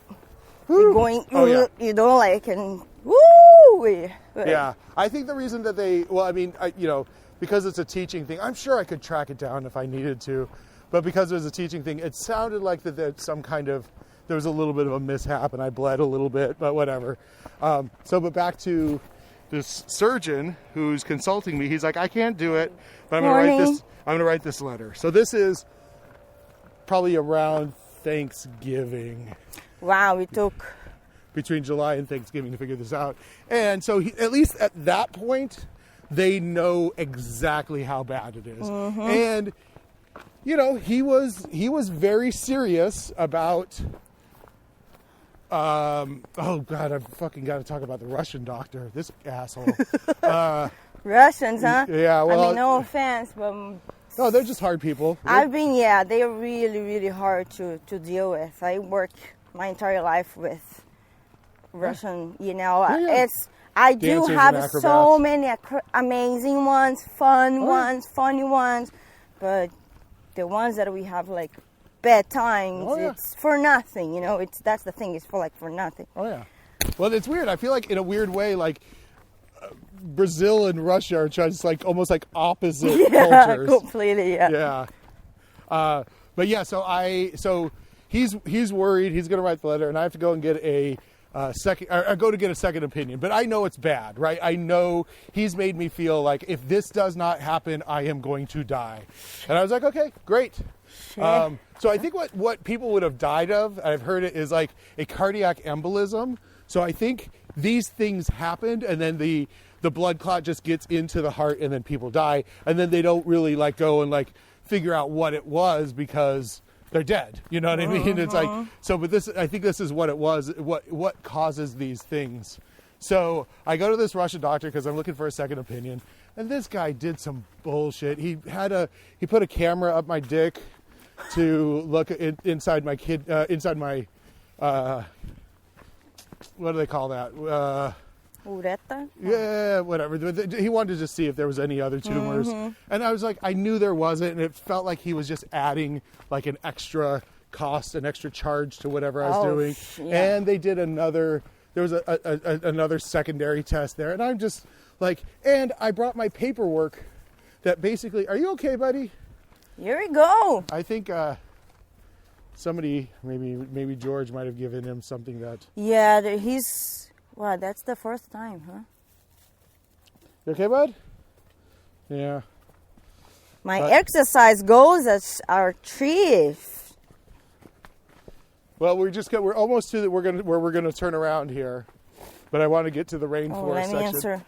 Going, and woo. Yeah, I think the reason that because it's a teaching thing. I'm sure I could track it down if I needed to, but because it was a teaching thing, it sounded like that some kind of. There was a little bit of a mishap and I bled a little bit, but whatever. But back to this surgeon who's consulting me. He's like, I can't do it, but I'm going to write this letter. So this is probably around Thanksgiving. Wow, it took between July and Thanksgiving to figure this out. And so at least at that point, they know exactly how bad it is. Mm-hmm. And he was very serious about. Oh God, I've fucking got to talk about the Russian doctor. This asshole. Russians, huh? Yeah. Well, no offense, but no, they're just hard people. They're really, really hard to deal with. I worked my entire life with Russian. I do have so many amazing ones, funny ones, but the ones that we have like. Bad times, it's for nothing, that's the thing, it's for nothing. Oh yeah. Well, it's weird. I feel like in a weird way, like Brazil and Russia are just like almost like opposite cultures. Completely, Yeah. But yeah, so he's worried. He's going to write the letter, and I have to go and get a second opinion. But I know it's bad, right? I know he's made me feel like if this does not happen, I am going to die. And I was like, okay, great. Sure. So I think what people would have died of, I've heard it, is like a cardiac embolism. So I think these things happened, and then the blood clot just gets into the heart, and then people die, and then they don't really go and figure out what it was because they're dead. You know what I mean? It's like but I think this is what it was. What causes these things? So I go to this Russian doctor because I'm looking for a second opinion, and this guy did some bullshit. He put a camera up my dick to look inside my what do they call that? Ureta? Yeah, whatever. He wanted to just see if there was any other tumors. And I was like, I knew there wasn't, and it felt like he was just adding an extra cost, an extra charge to whatever I was doing. Yeah. And they did another secondary test there, and I'm just and I brought my paperwork that basically, are you okay, buddy? Here we go. I think somebody, maybe George might have given him something that... Yeah, wow, that's the first time, huh? You okay, bud? Yeah. My exercise goals are 3. Well, we're almost to where we're gonna turn around here, but I want to get to the rainforest section. Let me answer.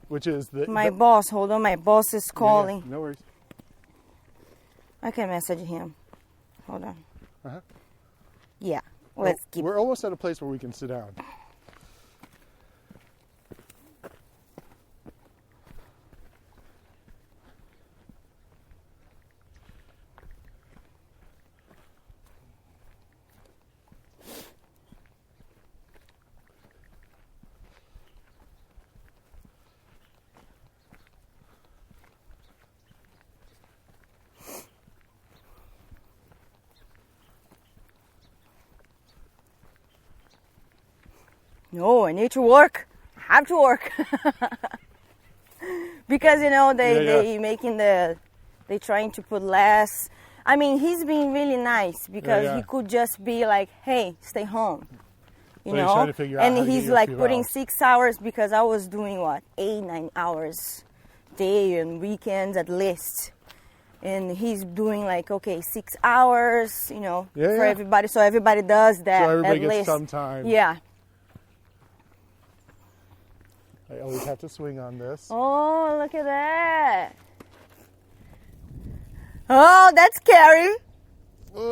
Which is my boss. Hold on, my boss is calling. Yeah, no worries. I can message him. Hold on. Uh-huh. Yeah. We're almost at a place where we can sit down. No, I need to work. I have to work. Because, they trying to put less. I mean, he's being really nice because he could just be like, hey, stay home. You know? He's trying to figure out and he's putting 6 hours because I was doing 8-9 hours day and weekends at least. And he's doing like, okay, 6 hours, you know, Yeah, for yeah. everybody. So everybody does that So everybody at gets least. some time. Yeah. I always have to swing on this. Oh, look at that. Oh, that's scary. Whoa.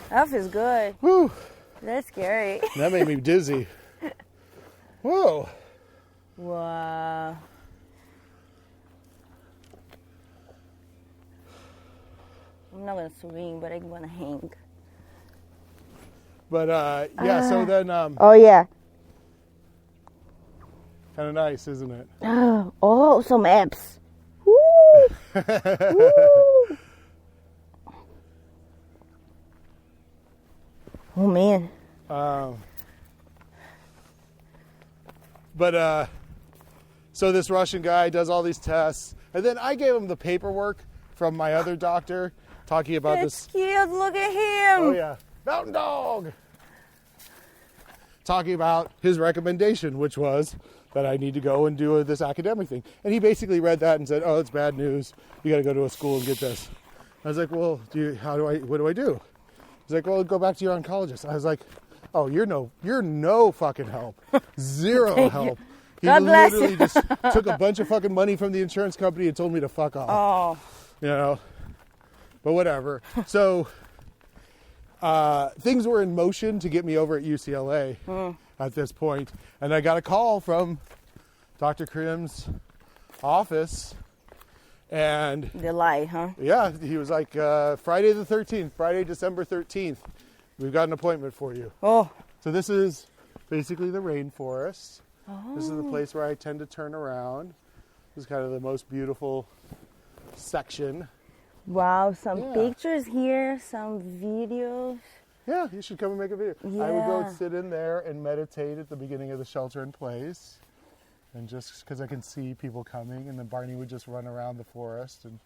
That feels good. Whew. That's scary. That made me dizzy. Whoa. Wow. I'm not gonna swing, but I'm gonna hang. But yeah, so then Oh yeah. kind of nice, isn't it? Oh, some abs. Woo! Woo! Oh man. But so this Russian guy does all these tests, and then I gave him the paperwork from my other doctor talking about That's this. cute. Look at him. Oh yeah, mountain dog. Talking about his recommendation, which was that I need to go and do this academic thing, and he basically read that and said, "Oh, it's bad news. You got to go to a school and get this." I was like, "Well, what do I do?" He's like, "Well, go back to your oncologist." I was like, "Oh, you're no fucking help. Zero help." He God bless you. literally just took a bunch of fucking money from the insurance company and told me to fuck off. Oh. You know, but whatever. So things were in motion to get me over at UCLA at this point, and I got a call from Dr. Krim's office, and The light, huh? yeah, he was like, Friday the 13th, Friday, December 13th, we've got an appointment for you. Oh. So this is basically the rainforest. This is the place where I tend to turn around. This is kind of the most beautiful section. Wow, some Yeah. pictures here, some videos. Yeah, you should come and make a video. I would go Yeah. sit in there and meditate at the beginning of the shelter in place. And just because I can see people coming, and then Barney would just run around the forest. And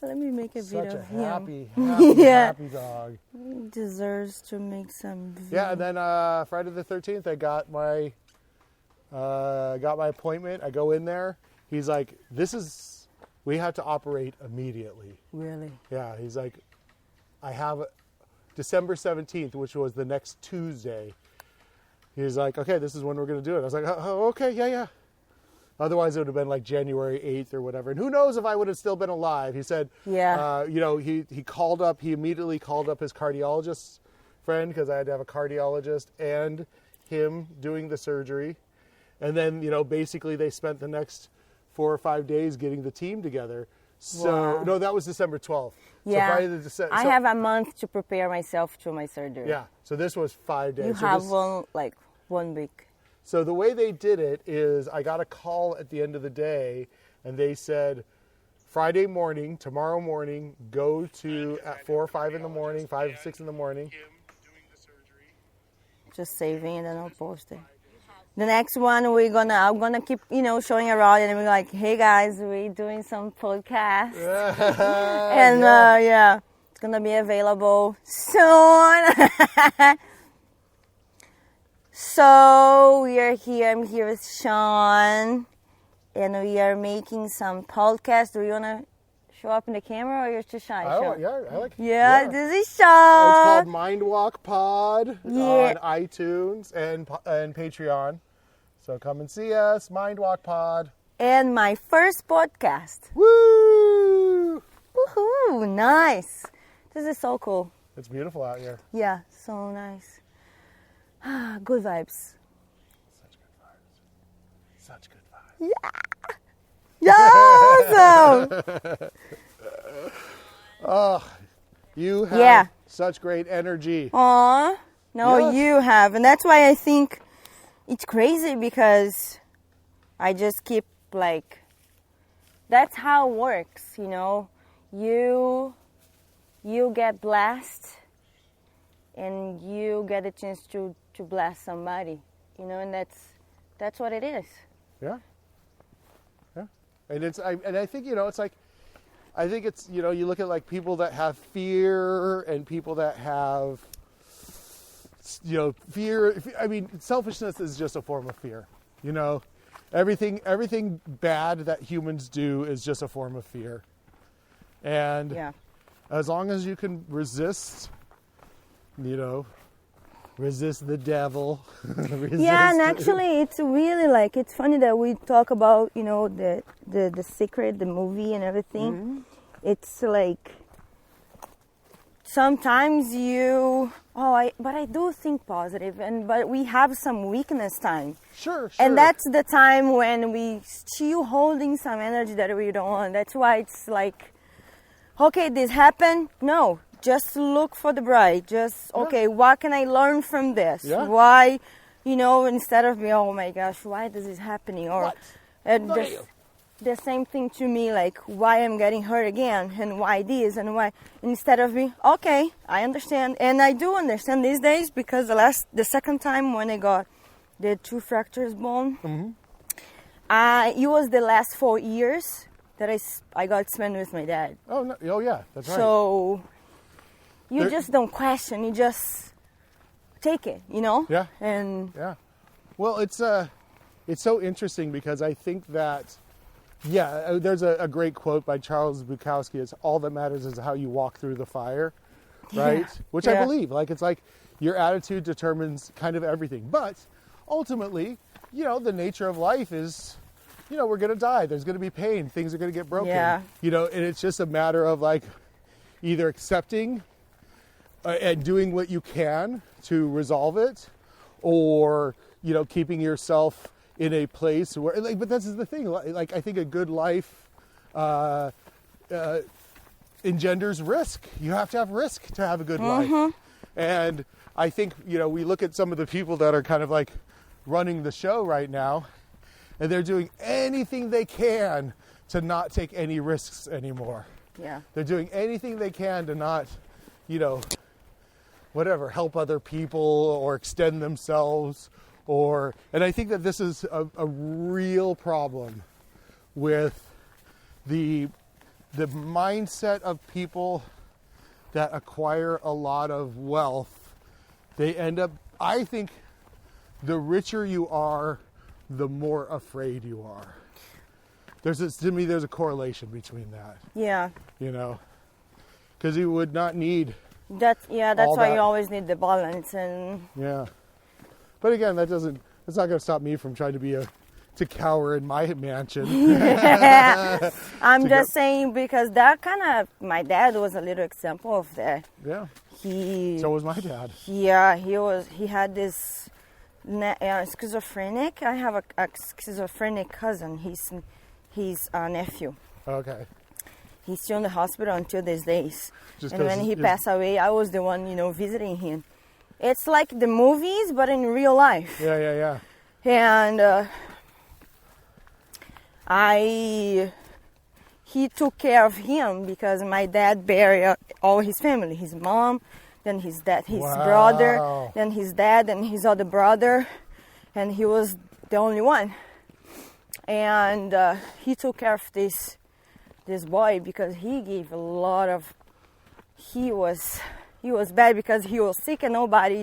Let me make a such video a of him. happy Yeah. happy dog. He deserves to make some video. Yeah, and then Friday the 13th, I got my appointment. I go in there. He's like, we have to operate immediately. Really? Yeah, he's like, I have December 17th, which was the next Tuesday. He's like, okay, this is when we're going to do it. I was like, oh, okay, yeah. Otherwise, it would have been like January 8th or whatever. And who knows if I would have still been alive. He said, Yeah. he immediately called up his cardiologist friend, because I had to have a cardiologist and him doing the surgery. And then, basically they spent the next 4 or 5 days getting the team together. So, Wow. no, that was December 12th. Yeah. So Friday the December. I have a month to prepare myself to my surgery. Yeah. So this was 5 days. You So have this- 1 week. So the way they did it is I got a call at the end of the day, and they said, Friday morning, tomorrow morning, go to at 4 or 5 in the morning, 5 or 6 in the morning. Just saving and then I'll post it. The next one I'm gonna keep, showing around, and we're like, hey guys, we're doing some podcast. And yeah, it's gonna be available soon. So we are here. I'm here with Sean, and we are making some podcasts. Do you wanna show up in the camera, or you're too shy? I Sean? like Yeah, this is It's Sean. called Mind Walk Pod Yeah. on iTunes and Patreon. So come and see us, Mind Walk Pod. And my first podcast. Woo! Woohoo! Nice. This is so cool. It's beautiful out here. Yeah, so nice. Good vibes. Such good vibes. Yeah, awesome. You have Yeah. such great energy. Aw, no, Yes. you have, and that's why I think it's crazy, because I just keep that's how it works, You get blessed, and you get a chance to bless somebody, and that's what it is. Yeah. And I think, it's like, I think it's, you look at like people that have fear and people that have, fear. I mean, selfishness is just a form of fear, everything bad that humans do is just a form of fear. And Yeah. as long as you can resist, resist the devil. Yeah, and actually, it's really like, it's funny that we talk about, the Secret, the movie and everything. Mm-hmm. It's like, sometimes but I do think positive, but we have some weakness time. Sure. And that's the time when we still holding some energy that we don't want. That's why it's like, okay, this happened. No, just look for the bright. Just, okay, what can I learn from this? Yeah. Why, instead of being, oh my gosh, why this is happening? Or the same thing to me, like why I'm getting hurt again and why this and why. Instead of me, okay, I understand. And I do understand these days because the second time when I got the 2 fractures bone, it was the last 4 years that I got spent with my dad. Oh, no. Oh yeah, that's right. So you just don't question, you just take it, Yeah. And Yeah. Well, it's so interesting because I think that, there's a great quote by Charles Bukowski. It's all that matters is how you walk through the fire, right? Yeah. Which I believe. Like, it's like your attitude determines kind of everything. But ultimately, the nature of life is, we're going to die. There's going to be pain. Things are going to get broken. Yeah. And it's just a matter of like either accepting and doing what you can to resolve it, or, keeping yourself in a place where, like, but this is the thing, like, I think a good life engenders risk. You have to have risk to have a good life. And I think, we look at some of the people that are kind of like running the show right now, and they're doing anything they can to not take any risks anymore. yeah. They're doing anything they can to not, help other people or extend themselves. And I think that this is a real problem with the mindset of people that acquire a lot of wealth. They end up, I think, the richer you are, the more afraid you are. To me, there's a correlation between that. Yeah. Because you would not need. That's all why that. you always need the balance and. Yeah. But again, that's not going to stop me from trying to cower in my mansion. I'm just saying because that my dad was a little example of that. Yeah. So was my dad. Yeah, he had this schizophrenic. I have a schizophrenic cousin. He's a nephew. Okay. He's still in the hospital until these days. Just and when he passed away, I was the one, visiting him. It's like the movies, but in real life. Yeah. And he took care of him because my dad buried all his family, his mom, then his dad, his brother, then his dad, and his other brother, and he was the only one. And he took care of this boy because he gave a lot of. He was bad because he was sick and nobody,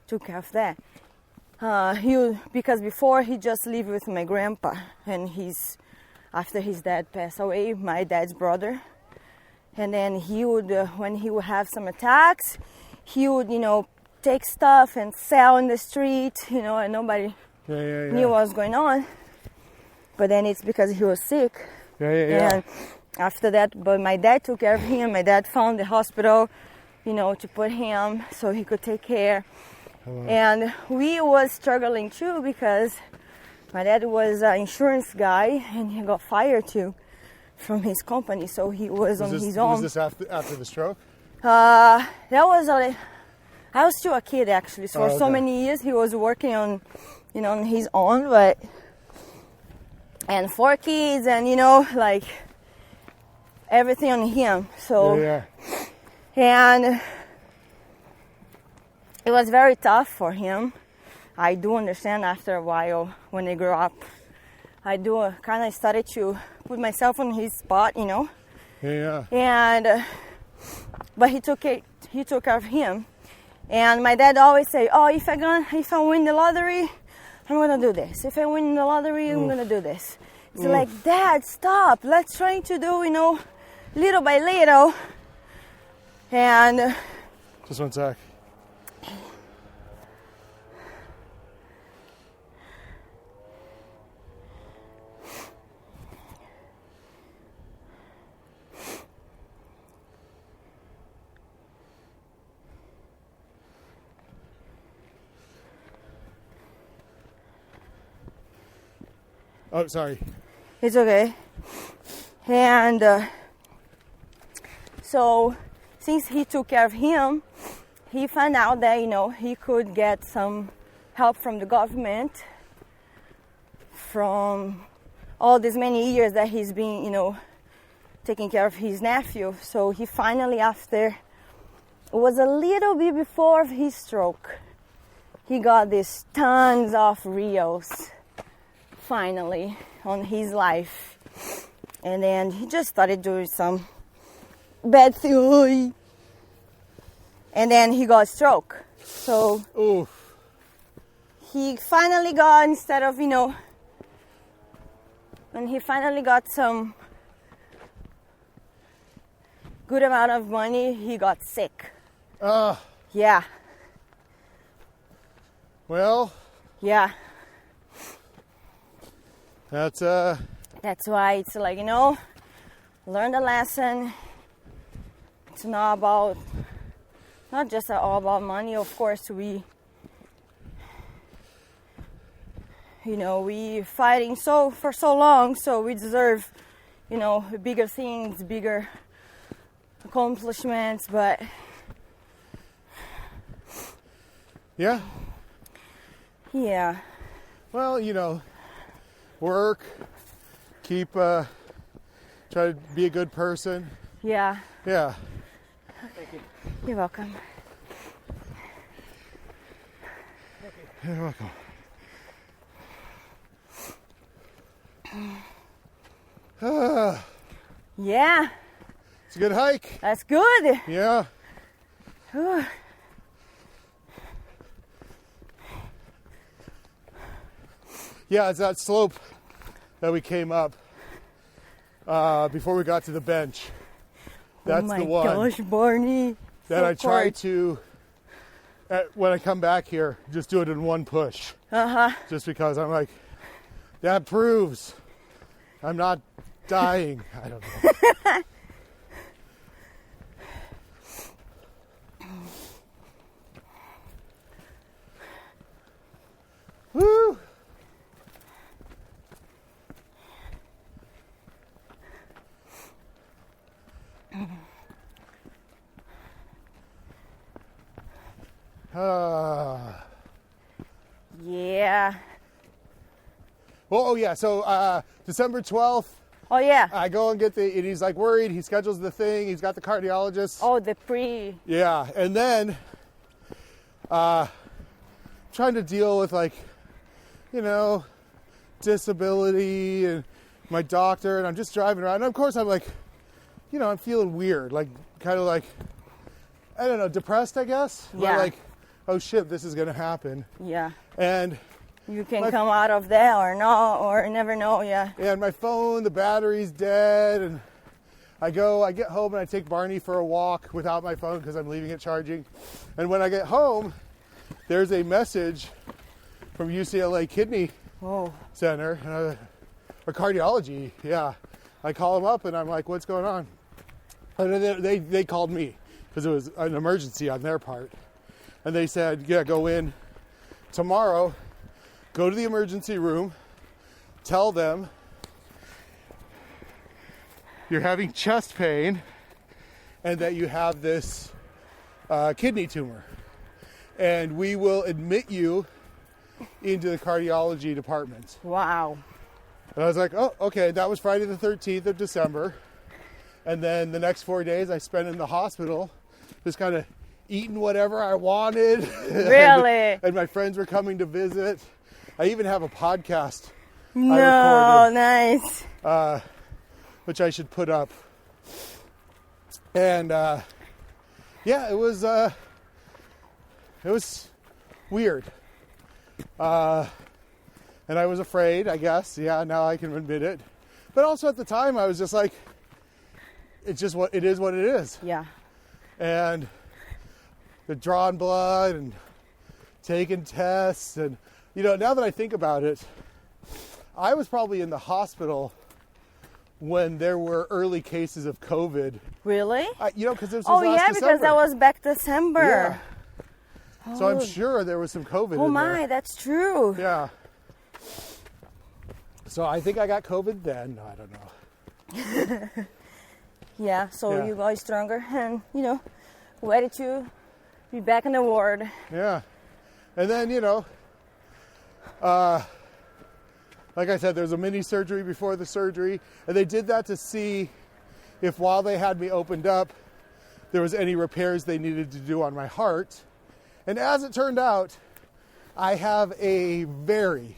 took care of that. Because before he just lived with my grandpa, and after his dad passed away, my dad's brother, and then he would, when he would have some attacks, he would, take stuff and sell in the street, and nobody knew what was going on. But then it's because he was sick. Yeah. And after that, but my dad took care of him. My dad found the hospital, to put him so he could take care. And we was struggling too because my dad was an insurance guy and he got fired too from his company, so he was on his own. Was this after the stroke? I was still a kid actually, so for so many years he was working on, on his own, and 4 kids and like everything on him. So and it was very tough for him. I do understand after a while when they grew up. I do kind of started to put myself on his spot, Yeah. And but he took care of him. And my dad always say, "Oh, if I win the lottery, I'm gonna do this. If I win the lottery, I'm gonna do this. It's like, Dad, stop. Let's try to do, little by little. And Just one sec. Oh, sorry. it's okay. And so since he took care of him, he found out that, he could get some help from the government from all these many years that he's been, taking care of his nephew. So he finally, after, it was a little bit before his stroke, he got these tons of reels finally on his life. And then he just started doing some bad things. And then he got a stroke. So Oof. he finally got, instead of, when he finally got some good amount of money, he got sick. Yeah. Well, Yeah. that's That's why it's like, learn the lesson. It's not just all about money. Of course, we fighting for so long, so we deserve, bigger things, bigger accomplishments, but yeah. yeah. Well, work, keep, try to be a good person. Yeah. Yeah. You're welcome. You're welcome. Yeah. It's a good hike. That's good. Yeah. Whew. Yeah, it's that slope that we came up before we got to the bench. That's the one Oh my gosh, Barney. that So I try hard. to, when I come back here, just do it in one push. Uh-huh. Just because I'm like, that proves I'm not dying. I don't know. Woo! Yeah. Well, oh yeah, so December 12th, Oh yeah. I go and get and he's like worried, he schedules the thing, he's got the cardiologist. Oh, the pre. Yeah, and then trying to deal with disability and my doctor, and I'm just driving around, and of course I'm like, I'm feeling weird, like kind of like, I don't know, depressed, I guess. Yeah. But like, oh shit, this is gonna happen. Yeah. And You can come out of there or not, or never know. Yeah. and my phone, the battery's dead, and I get home and I take Barney for a walk without my phone because I'm leaving it charging. And when I get home, there's a message from UCLA Kidney Oh. Center, or cardiology. Yeah, I call them up and I'm like, "What's going on?" And then they called me because it was an emergency on their part, and they said, "Yeah, go in tomorrow. Go to the emergency room. Tell them you're having chest pain and that you have this kidney tumor. And we will admit you into the cardiology department." Wow. And I was like, oh, okay. That was Friday the 13th of December. And then the next 4 days I spent in the hospital just kind of eating whatever I wanted. Really? and my friends were coming to visit. I even have a podcast I No, recorded, nice. which I should put up. And yeah, it was weird. And I was afraid, I guess. Yeah, now I can admit it. But also at the time, I was just like, it's just what it is. What it is. Yeah. And the drawing blood and taking tests, and now that I think about it, I was probably in the hospital when there were early cases of COVID. Really? Because it was Oh, last yeah, December. because that was back December. Yeah. So I'm sure there was some COVID Oh, in my, there. that's true. Yeah. So I think I got COVID then. I don't know. Yeah, so Yeah. you got stronger and, ready to be back in the ward. Yeah. And then, like I said, there's a mini surgery before the surgery. And they did that to see if while they had me opened up, there was any repairs they needed to do on my heart. And as it turned out, I have a very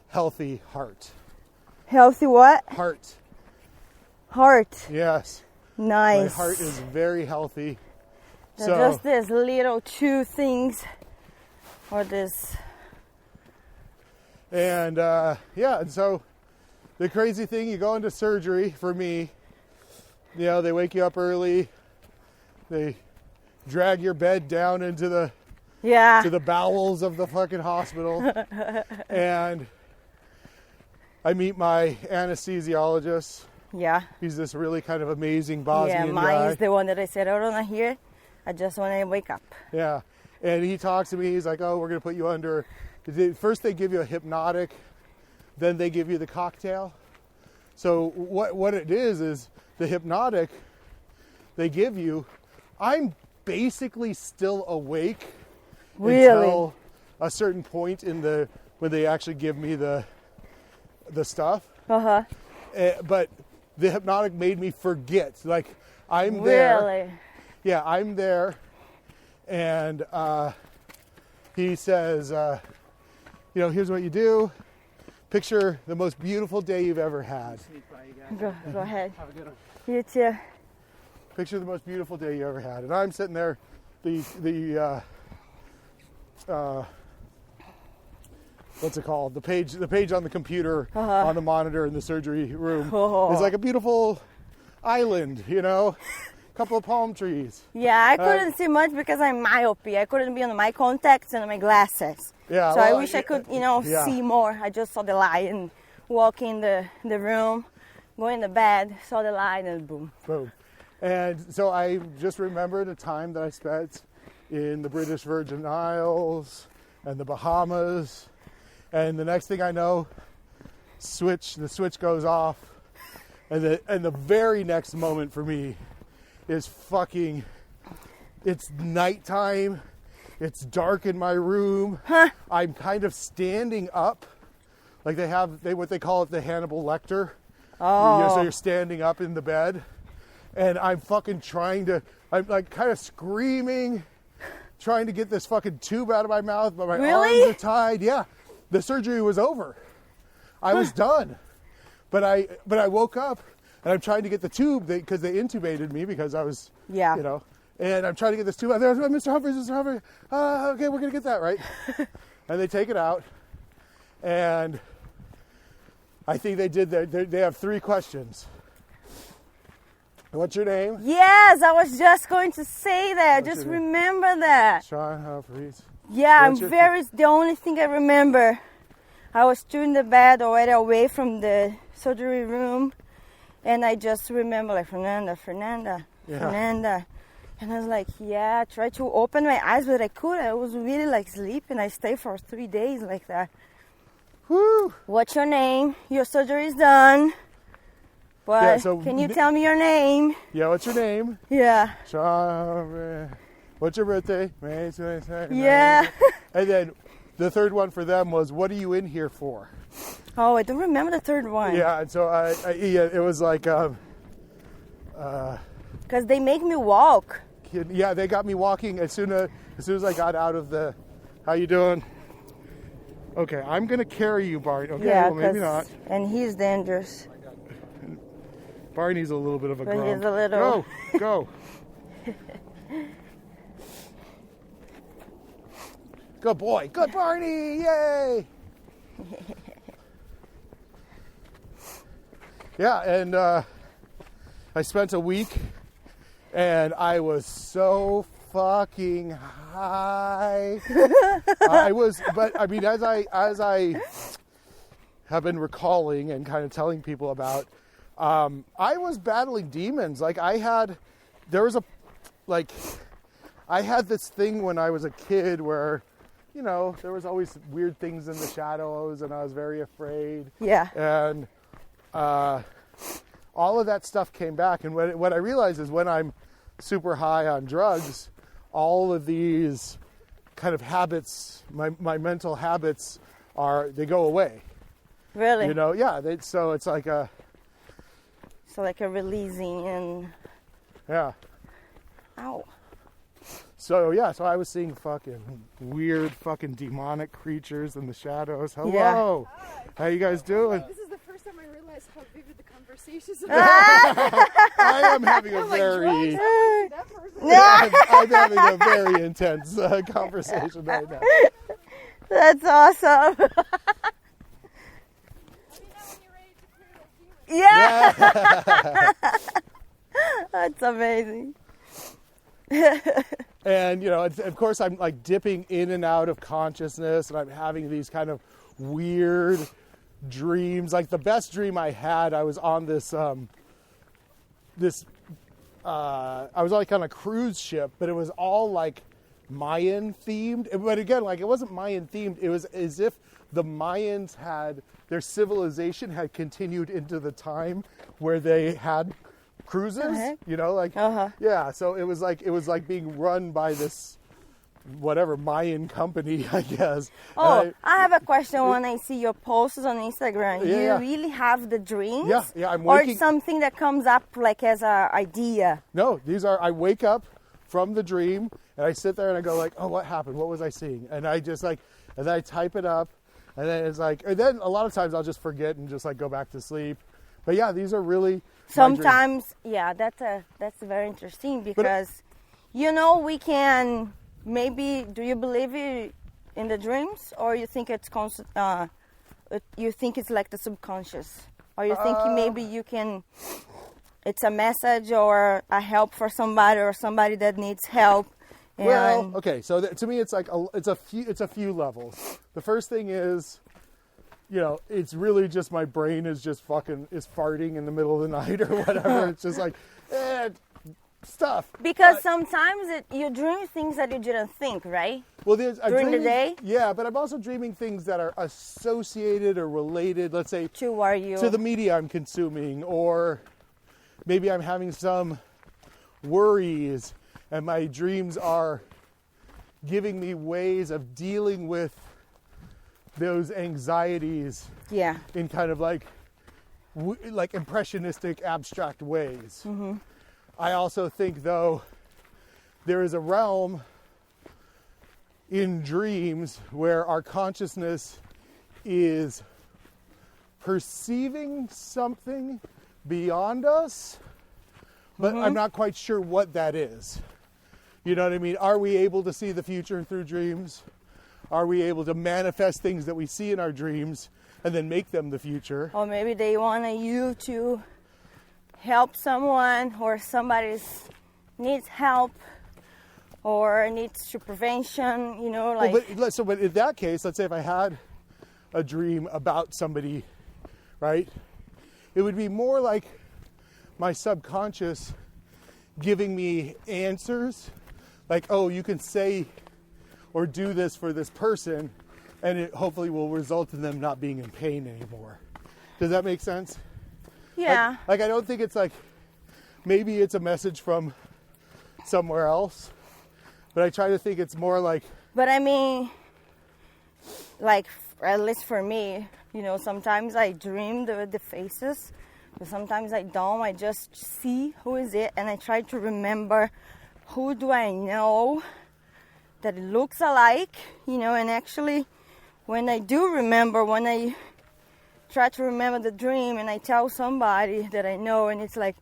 healthy heart. Healthy what? Heart. Heart. Yes. Nice. My heart is very healthy. So So just these little two things, or this. And and so the crazy thing, you go into surgery for me, they wake you up early, they drag your bed down into the Yeah. to the bowels of the fucking hospital, and I meet my anesthesiologist. Yeah. He's this really kind of amazing Bosnian Yeah, guy. mine is the one that I said, I don't want to hear. I just want to wake up. Yeah, and he talks to me. He's like, "Oh, we're gonna put you under." First, they give you a hypnotic, then they give you the cocktail. So what it is the hypnotic they give you. I'm basically still awake Really? until a certain point when they actually give me the stuff. Uh-huh. But the hypnotic made me forget. Like I'm there. Really? Yeah, I'm there, and he says, here's what you do. Picture the most beautiful day you've ever had. Go ahead. Have a good one. You too. Picture the most beautiful day you ever had. And I'm sitting there, what's it called? The page on the computer, on the monitor in the surgery room is like a beautiful island, couple of palm trees. Yeah, I couldn't see much because I'm myopia. I couldn't be on my contacts and my glasses. Yeah. So I wish I could, see more. I just saw the light and walk in the room, go in the bed, saw the light, and boom. Boom. And so I just remembered a time that I spent in the British Virgin Isles and the Bahamas. And the next thing I know, the switch goes off. And the very next moment for me is it's nighttime. It's dark in my room. I'm kind of standing up. Like what they call it the Hannibal Lecter. Oh. So you're standing up in the bed. And I'm I'm like kind of screaming, trying to get this fucking tube out of my mouth, but my Really? arms are tied. Yeah. The surgery was over. I was done. But I woke up and I'm trying to get the tube because they intubated me because I was, and I'm trying to get this tube out. There's Mr. Humphreys. Okay, we're going to get that, right? And they take it out. And I think they have 3 questions. What's your name? Yes, I was just going to say that. Just remember that. Sean Humphreys. Yeah, the only thing I remember, I was still in the bed already away from the surgery room, and I just remember like, Fernanda. And I was like, I tried to open my eyes, but I couldn't. I was really like sleeping. I stayed for 3 days like that. Woo! What's your name? Your surgery is done. But can you tell me your name? Yeah, what's your name? Yeah. Sean. What's your birthday? May 22nd. Yeah. And then the third one for them was, what are you in here for? Oh, I don't remember the third one. Yeah, and so it was like, because they make me walk. Yeah, they got me walking as soon as I got out of the. How you doing? Okay, I'm gonna carry you, Barney. Okay, Yeah, well maybe not. And he's dangerous. Barney's a little bit of a grump. He's a little. Go. Good boy. Good Barney. Yay. Yeah, and I spent a week, and I was so fucking high. But I mean, as I have been recalling and kind of telling people about, I was battling demons. Like I had this thing when I was a kid where, you know, there was always weird things in the shadows, and I was very afraid. Yeah. And all of that stuff came back. And what I realized is when I'm super high on drugs, all of these kind of habits, my mental habits, they go away. Really? You know, yeah. So it's like a... So like a releasing and... Yeah. Ow. So, yeah, so I was seeing fucking weird fucking demonic creatures in the shadows. Hello. Yeah. How you guys doing? This is the first time I realized how vivid the conversations are. I am having a very... I'm having a very intense conversation right now. That's awesome. Yeah. That's amazing. And, you know, of course, I'm like dipping in and out of consciousness, and I'm having these kind of weird dreams. Like the best dream I had, I was on I was like on a cruise ship, but it was all like Mayan themed. But again, like it wasn't Mayan themed. It was as if the Mayans their civilization had continued into the time where they had cruises, you know, like, yeah. So it was like being run by this, whatever, Mayan company, I guess. Oh, I have a question when I see your posts on Instagram. Yeah. You really have the dreams? Yeah, I'm Or waking... something that comes up like as an idea? No, I wake up from the dream and I sit there and I go like, oh, what happened? What was I seeing? And I just like, and then I type it up, and then it's like, and then a lot of times I'll just forget and just like go back to sleep. But yeah, these are really... Sometimes, yeah, that's very interesting because, you know, we can maybe, do you believe in the dreams, or you think it's you think it's like the subconscious, or you think maybe you can, it's a message or a help for somebody or somebody that needs help? Well, okay, so to me it's like it's a few levels. The first thing is, you know, it's really just my brain is just farting in the middle of the night or whatever. It's just like, stuff. Because sometimes you dream things that you didn't think, right? Well, during the day? Yeah, but I'm also dreaming things that are associated or related, let's say, to the media I'm consuming, or maybe I'm having some worries, and my dreams are giving me ways of dealing with those anxieties, in kind of like impressionistic, abstract ways. Mm-hmm. I also think, though, there is a realm in dreams where our consciousness is perceiving something beyond us, but I'm not quite sure what that is. You know what I mean? Are we able to see the future through dreams? Are we able to manifest things that we see in our dreams and then make them the future? Or maybe they want you to help someone, or somebody needs help or needs to prevention, you know, like... But in that case, let's say if I had a dream about somebody, right? It would be more like my subconscious giving me answers, like, oh, you can say or do this for this person, and it hopefully will result in them not being in pain anymore. Does that make sense? Yeah. Like I don't think it's like, maybe it's a message from somewhere else, but I try to think it's more like... But I mean, like, at least for me, you know, sometimes I dream the faces, but sometimes I don't. I just see who is it, and I try to remember who do I know that it looks alike, you know, and actually when I do remember, when I try to remember the dream and I tell somebody that I know, and it's like,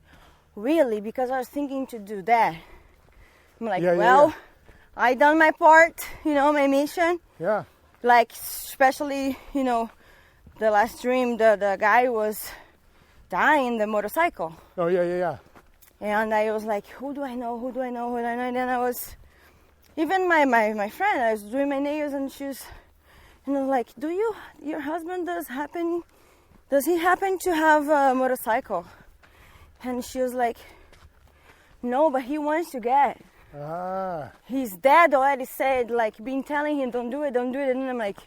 really? Because I was thinking to do that. I'm like, I done my part, you know, my mission. Yeah. Like, especially, you know, the last dream, the guy was died in the motorcycle. Oh, yeah. And I was like, who do I know? And then I was, even my friend, I was doing my nails, and I was like, your husband does he happen to have a motorcycle? And she was like, no, but he wants to get. His dad already said, like, been telling him, don't do it. And I'm like,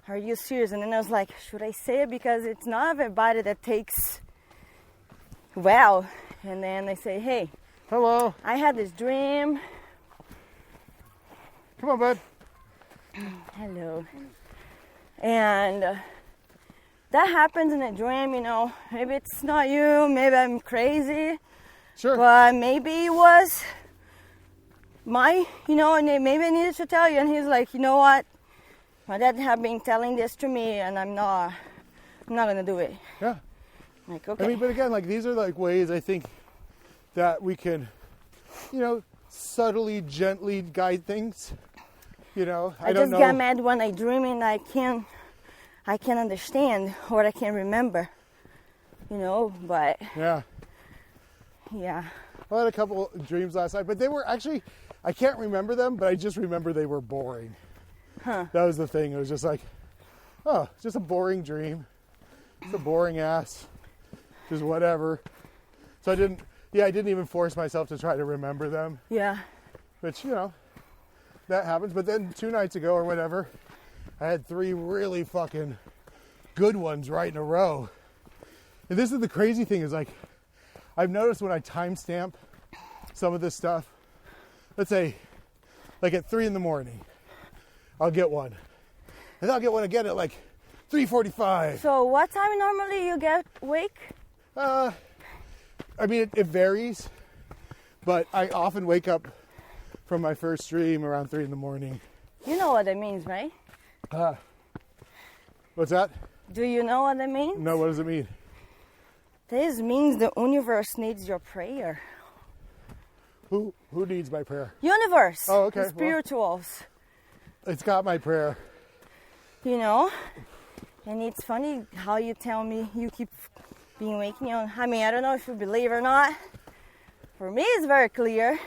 are you serious? And then I was like, should I say it? Because it's not everybody that takes well. And then I say, hey. Hello. I had this dream. Come on, bud. Hello. And that happens in a dream, Maybe it's not you, maybe I'm crazy. Sure. But maybe it was and maybe I needed to tell you. And he's like, you know what? My dad have been telling this to me, and I'm not gonna do it. Yeah. Like, okay. I mean, but again, like, these are like ways I think that we can, subtly, gently guide things. I don't just know. get mad when I dream and I can't understand or I can't remember. But Yeah. yeah. I had a couple dreams last night, but they were actually, I can't remember them, but I just remember they were boring. Huh. That was the thing. It was just like, oh, it's just a boring dream. It's a boring ass. Just whatever. So I didn't even force myself to try to remember them. Yeah. Which, that happens. But then 2 nights ago or whatever, I had 3 really fucking good ones right in a row. And this is the crazy thing is, like, I've noticed when I timestamp some of this stuff, let's say, like at 3 a.m, I'll get one. And then I'll get one again at like 3:45. So what time normally you get wake? I mean, it varies, but I often wake up from my first dream around 3 a.m. You know what that means, right? What's that? Do you know what that means? No, what does it mean? This means the universe needs your prayer. Who needs my prayer? Universe. Oh, okay. The spirituals. It's got my prayer. And it's funny how you tell me you keep being waking on. I mean, I don't know if you believe or not. For me, it's very clear.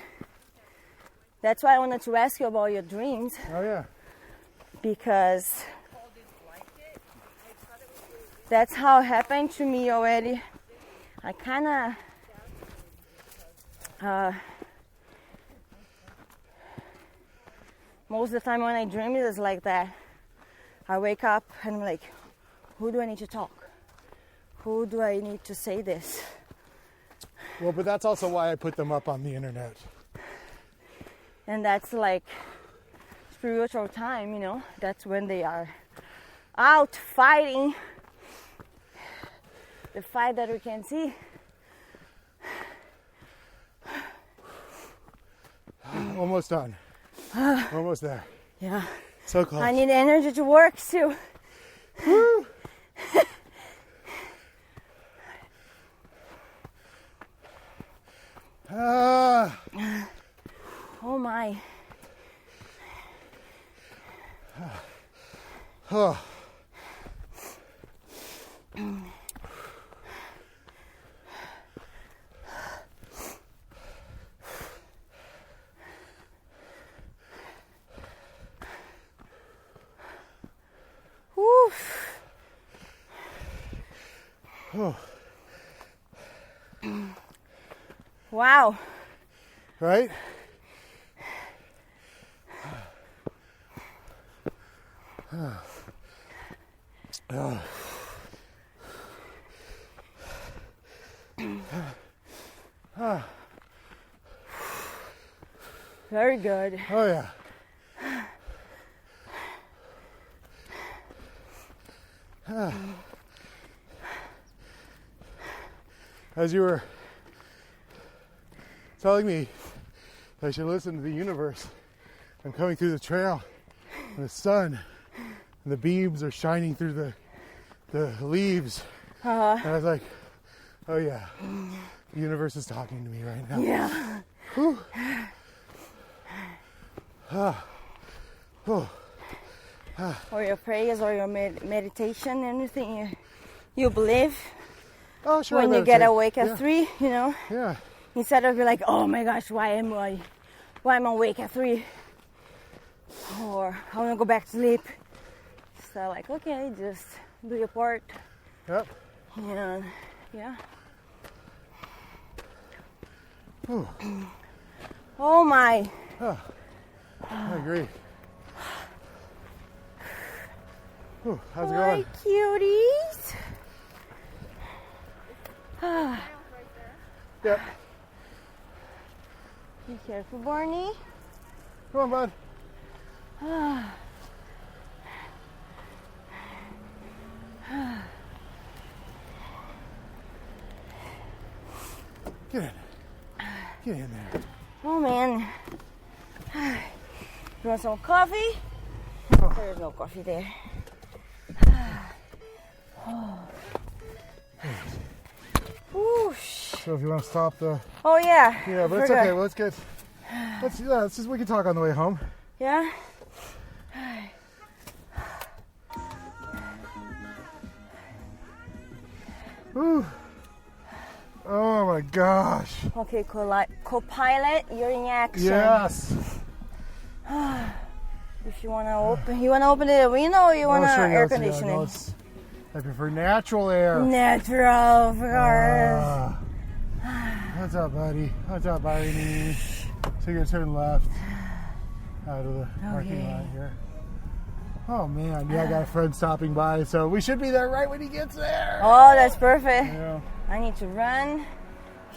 That's why I wanted to ask you about your dreams. Oh, yeah. Because that's how it happened to me already. I kind of, most of the time when I dream, it's like that. I wake up and I'm like, who do I need to talk? Who do I need to say this? Well, but that's also why I put them up on the internet. And that's like spiritual time, That's when they are out fighting the fight that we can see. Almost done. Almost there. Yeah. So close. I need energy to work too. Woo. Oh my. Oh. Oh. Wow. Right? Very good. Oh, yeah. As you were telling me that I should listen to the universe, I'm coming through the trail, and the sun and the beams are shining through the leaves. And I was like, oh yeah, the universe is talking to me right now. Yeah. Whew. Oh. Or your prayers or your meditation, anything you believe. Oh, sure. when I you bet get it's awake at yeah. 3, you know, Yeah. instead of be like, oh my gosh, why am I awake at 3? Or I want to go back to sleep. So like, okay, just do your part. Yep. And yeah. Whew. Oh my. Oh, I agree. Whew, how's it Hi, going? cuties. Yep. Be careful, Barney. Come on, bud. Get in. Get in there. Oh man. You want some coffee? There's no coffee there. Whoosh. So if you want to stop the... Oh yeah. Yeah, but it's Forgot. okay. Well, let's just, we can talk on the way home. Yeah? Whew. Oh my gosh. Okay, co-pilot, you're in action. Yes. If you wanna open the window or you wanna sure, air yes, yeah, conditioning? no, I prefer natural air. Natural, of course. What's up, buddy? What's up, Barney? So you're gonna turn left out of the parking lot here. Oh man, yeah, I got a friend stopping by, so we should be there right when he gets there. Oh, that's perfect. Yeah. I need to run,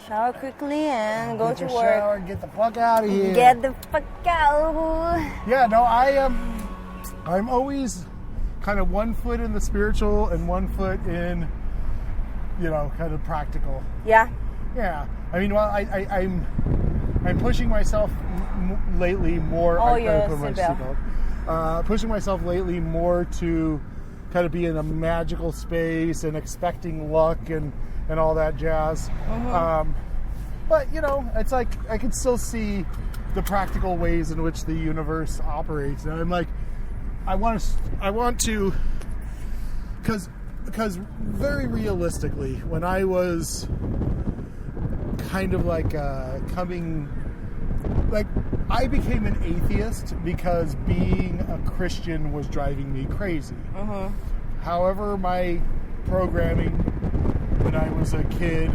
shower quickly, and go Get to your work. shower and get the fuck out of here. Get the fuck out. Yeah, no, I'm always kind of one foot in the spiritual and one foot in, kind of practical. Yeah. Yeah, I mean, well, I'm pushing myself lately more. Oh, I yes, put my Isabel. seatbelt. Pushing myself lately more to kind of be in a magical space and expecting luck and all that jazz. Mm-hmm. But it's like I can still see the practical ways in which the universe operates, and I'm like, I want to, because very realistically, when I was kind of like I became an atheist because being a Christian was driving me crazy. Mm-hmm. However, my programming when I was a kid,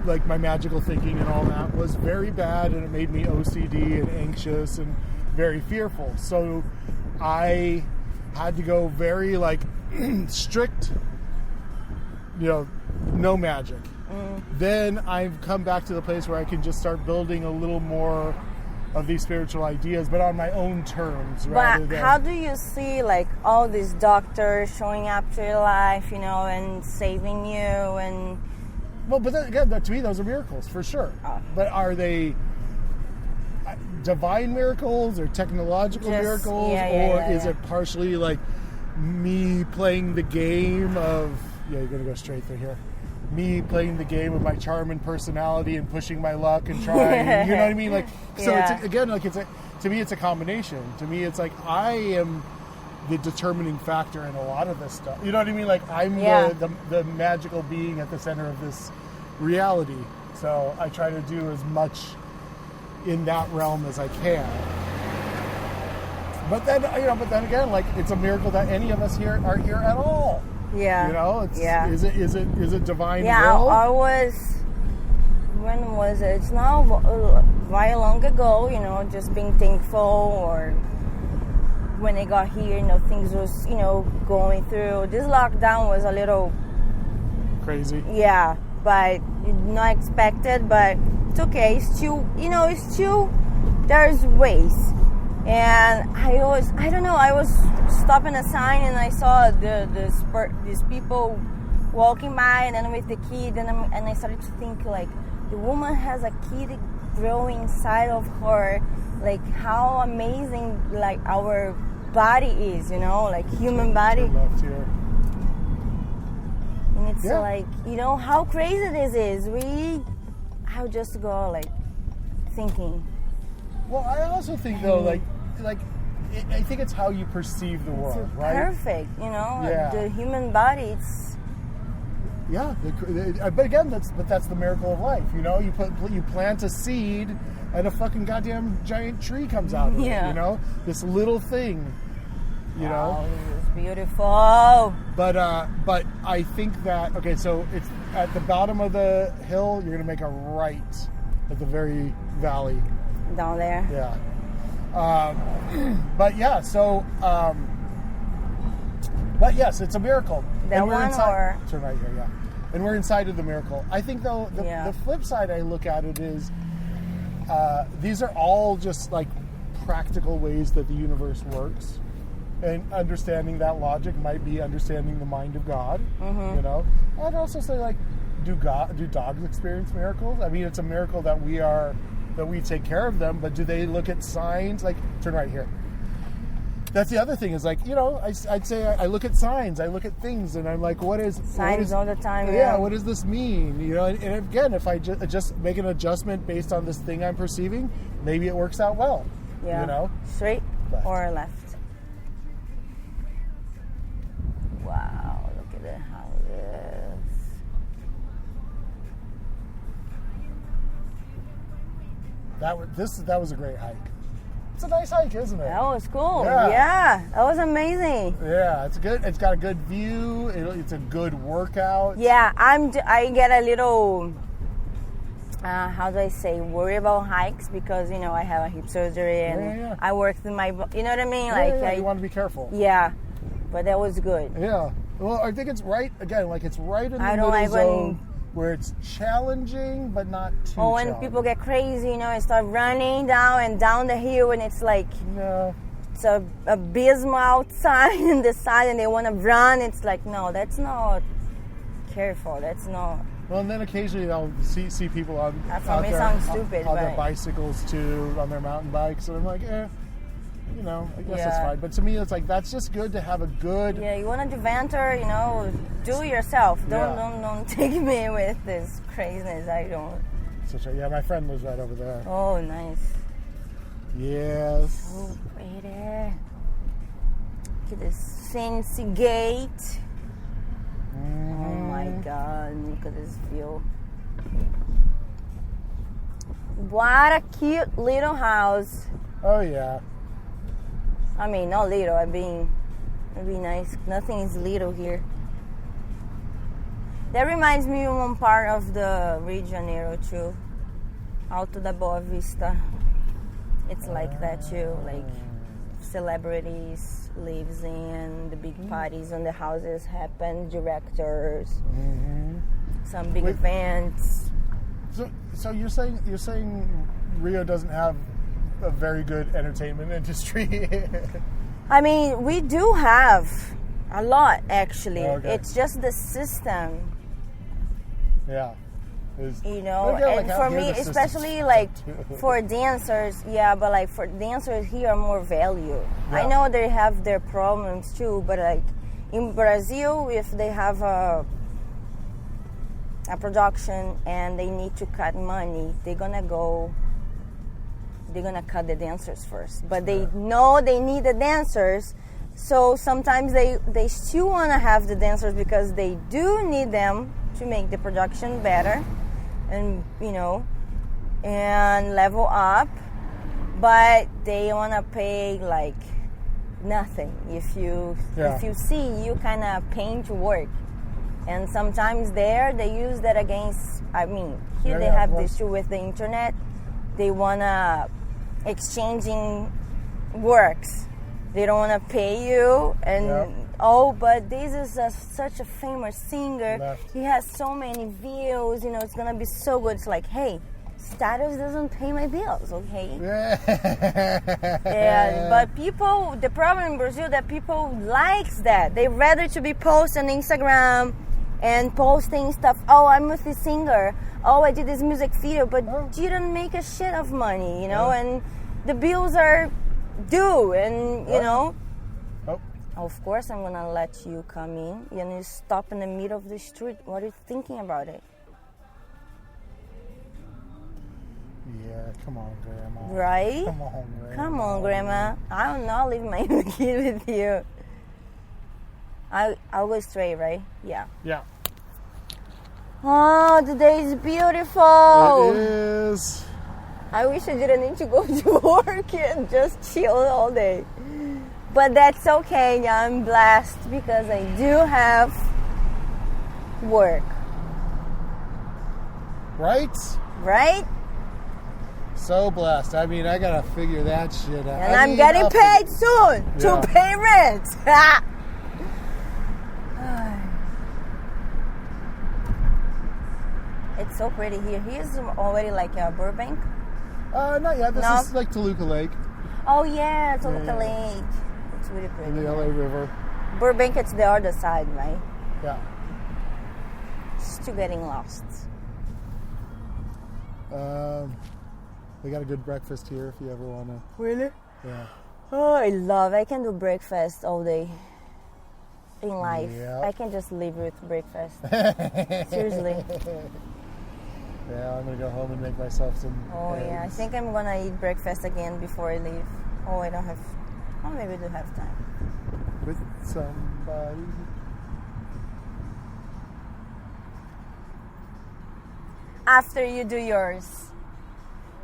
like my magical thinking and all that was very bad, and it made me OCD and anxious and very fearful. So I had to go very strict, no magic. Then I've come back to the place where I can just start building a little more of these spiritual ideas, but on my own terms. But how do you see all these doctors showing up to your life, and saving you and? Well, but then, again, to me, those are miracles for sure. But are they divine miracles or technological miracles, or is it partially like me playing the game of? Yeah, you're gonna go straight through here. Me playing the game of my charm and personality and pushing my luck and trying, you know what I mean? So it's to me, it's a combination. To me, it's like I am the determining factor in a lot of this stuff. You know what I mean? I'm the magical being at the center of this reality. So I try to do as much in that realm as I can. But then again, it's a miracle that any of us here are here at all. Yeah. Is it divine will? When was it? It's now very long ago, just being thankful, or when I got here, things was, going through. This lockdown was a little crazy. Yeah, but not expected, but it's okay. It's still, there's ways. And I was stopping a sign and I saw these people walking by, and then with the kid, and I started to think the woman has a kid growing inside of her, how amazing our body is, human body. Left here. And it's how crazy this is. I'll just go thinking. Well, I also think though, I think it's how you perceive the world, it's right? Perfect, Yeah. The human body. Yeah, but again, that's the miracle of life. You know, you plant a seed, and a fucking goddamn giant tree comes out of it. You know, this little thing. You know, it's beautiful. But I think that so it's at the bottom of the hill. You're gonna make a right at the very valley Down there. Yeah. But yeah, so. But yes, it's a miracle. That one or turn right here, yeah. And we're inside of the miracle. I think though the flip side I look at it is these are all just like practical ways that the universe works. And understanding that logic might be understanding the mind of God. You know? I'd also say like do dogs experience miracles? I mean it's a miracle that we take care of them, but do they look at signs? Like turn right here. That's the other thing is like, you know, I'd say I look at signs, I look at things, and I'm like, signs all the time? Yeah, what does this mean? You know, and again, if I just make an adjustment based on this thing I'm perceiving, maybe it works out well. Yeah. You know, straight or left. Wow, look at the houses. That was a great hike. It's a nice hike, isn't it? That was cool. Yeah, that was amazing. Yeah, it's good. It's got a good view. It's a good workout. Yeah, I get a little, how do I say, worry about hikes because, you know, I have a hip surgery and I worked in my, you know what I mean? You want to be careful. Yeah, but that was good. Yeah. Well, I think it's right, again, like it's right in the middle zone. Where it's challenging, but not too challenging. When people get crazy, you know, and start running down the hill, and it's like, it's abysmal outside and the side, and they want to run. It's like, no, that's not careful. That's not. Well, and then occasionally I'll see people on their bicycles too, on their mountain bikes, and I'm like, you know, I guess that's fine. But to me, it's like that's just good to have a good. Yeah, you want to adventure, you know, do it yourself. Don't take me with this craziness. I don't. Yeah, my friend lives right over there. Oh, nice. Yes. Oh, pretty. Look at this fancy gate. Oh my God! Look at this view. What a cute little house. Oh yeah. I mean, not little. It'd be nice. Nothing is little here. That reminds me of one part of the Rio de Janeiro too. Alto da Boa Vista. It's like that too. Like celebrities lives in, the big parties and the houses happen, directors, some big events. So you're saying Rio doesn't have a very good entertainment industry? I mean, we do have a lot actually. Okay. It's just the system. Yeah. You know, and for me, especially like for dancers, but like for dancers here are more value. Yeah. I know they have their problems too, but like in Brazil, if they have a production and they need to cut money, they're gonna cut the dancers first. But they know they need the dancers, so sometimes they still wanna have the dancers because they do need them to make the production better. And you know, and level up, but they wanna pay like nothing. If you see, you kind of paying to work, and sometimes they use that against. I mean, here they have this issue with the internet. They wanna exchanging works. They don't wanna pay you and. Oh, but this is such a famous singer. He has so many views. You know, it's gonna be so good. It's like, hey, status doesn't pay my bills, okay? Yeah, but people. The problem in Brazil that people likes that. They rather to be posting on Instagram and posting stuff. Oh, I'm with this singer. Oh, I did this music video, but you don't make a shit of money, you know. And the bills are due, and you know. Of course, I'm gonna let you come in. You stop in the middle of the street. What are you thinking about it? Yeah, come on, Grandma. Right? Come on, Grandma. Come on, Grandma. I will not leave my kid with you. I'll go straight, right? Yeah. Yeah. Oh, the day is beautiful. It is. I wish I didn't need to go to work and just chill all day. But that's okay. I'm blessed because I do have work. Right? Right? So blessed. I mean, I gotta figure that shit out. And I'm getting paid soon to pay rent. It's so pretty here. Here's already like a Burbank. Not yet. This is like Toluca Lake. Oh yeah, Toluca Lake. It's really pretty. And the LA River. Burbank, it's the other side, right? Yeah. Still getting lost. They got a good breakfast here if you ever want to. Really? Yeah. Oh, I can do breakfast all day in life. Yeah. I can just live with breakfast. Seriously. Yeah, I'm going to go home and make myself some eggs. Yeah. I think I'm going to eat breakfast again before I leave. Oh, I don't have... Oh, maybe I do have time. With somebody. After you do yours.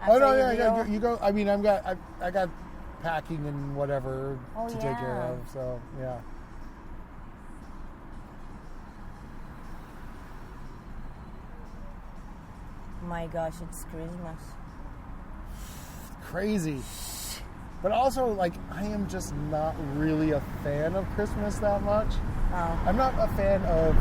Oh no, yeah, you go. I mean, I got packing and whatever to take care of. So yeah. My gosh, it's Christmas. Crazy. But also, like, I am just not really a fan of Christmas that much. Oh. I'm not a fan of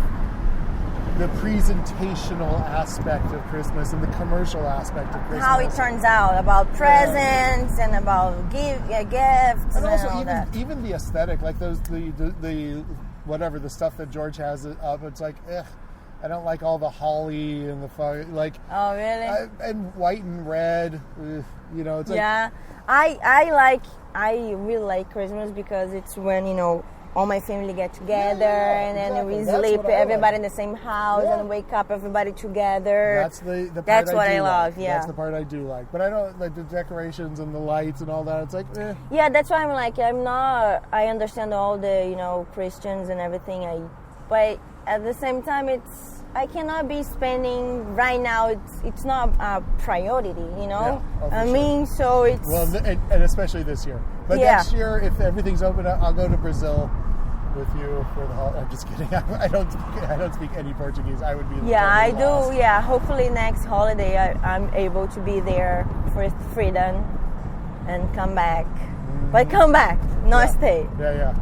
the presentational aspect of Christmas and the commercial aspect of Christmas. How it turns out, about presents and about gifts and also all that. even the aesthetic, like those the whatever the stuff that George has up. It's like, I don't like all the holly and the fun, like. Oh really? And white and red, you know. It's like, yeah, I really like Christmas because it's when all my family get together and then we sleep everybody in the same house and wake up everybody together. That's the part that's what I love. Like. Yeah, that's the part I do like. But I don't like the decorations and the lights and all that. It's like, yeah, that's why I understand all the Christians and everything. But at the same time, I cannot be spending right now. It's not a priority, Yeah, sure. So it's and especially this year. But next year, if everything's open, I'll go to Brazil with you for the holiday. I'm just kidding. I don't speak any Portuguese. I would be I lost. do. Yeah, hopefully next holiday I'm able to be there for freedom and come back. But come back, not stay. Yeah.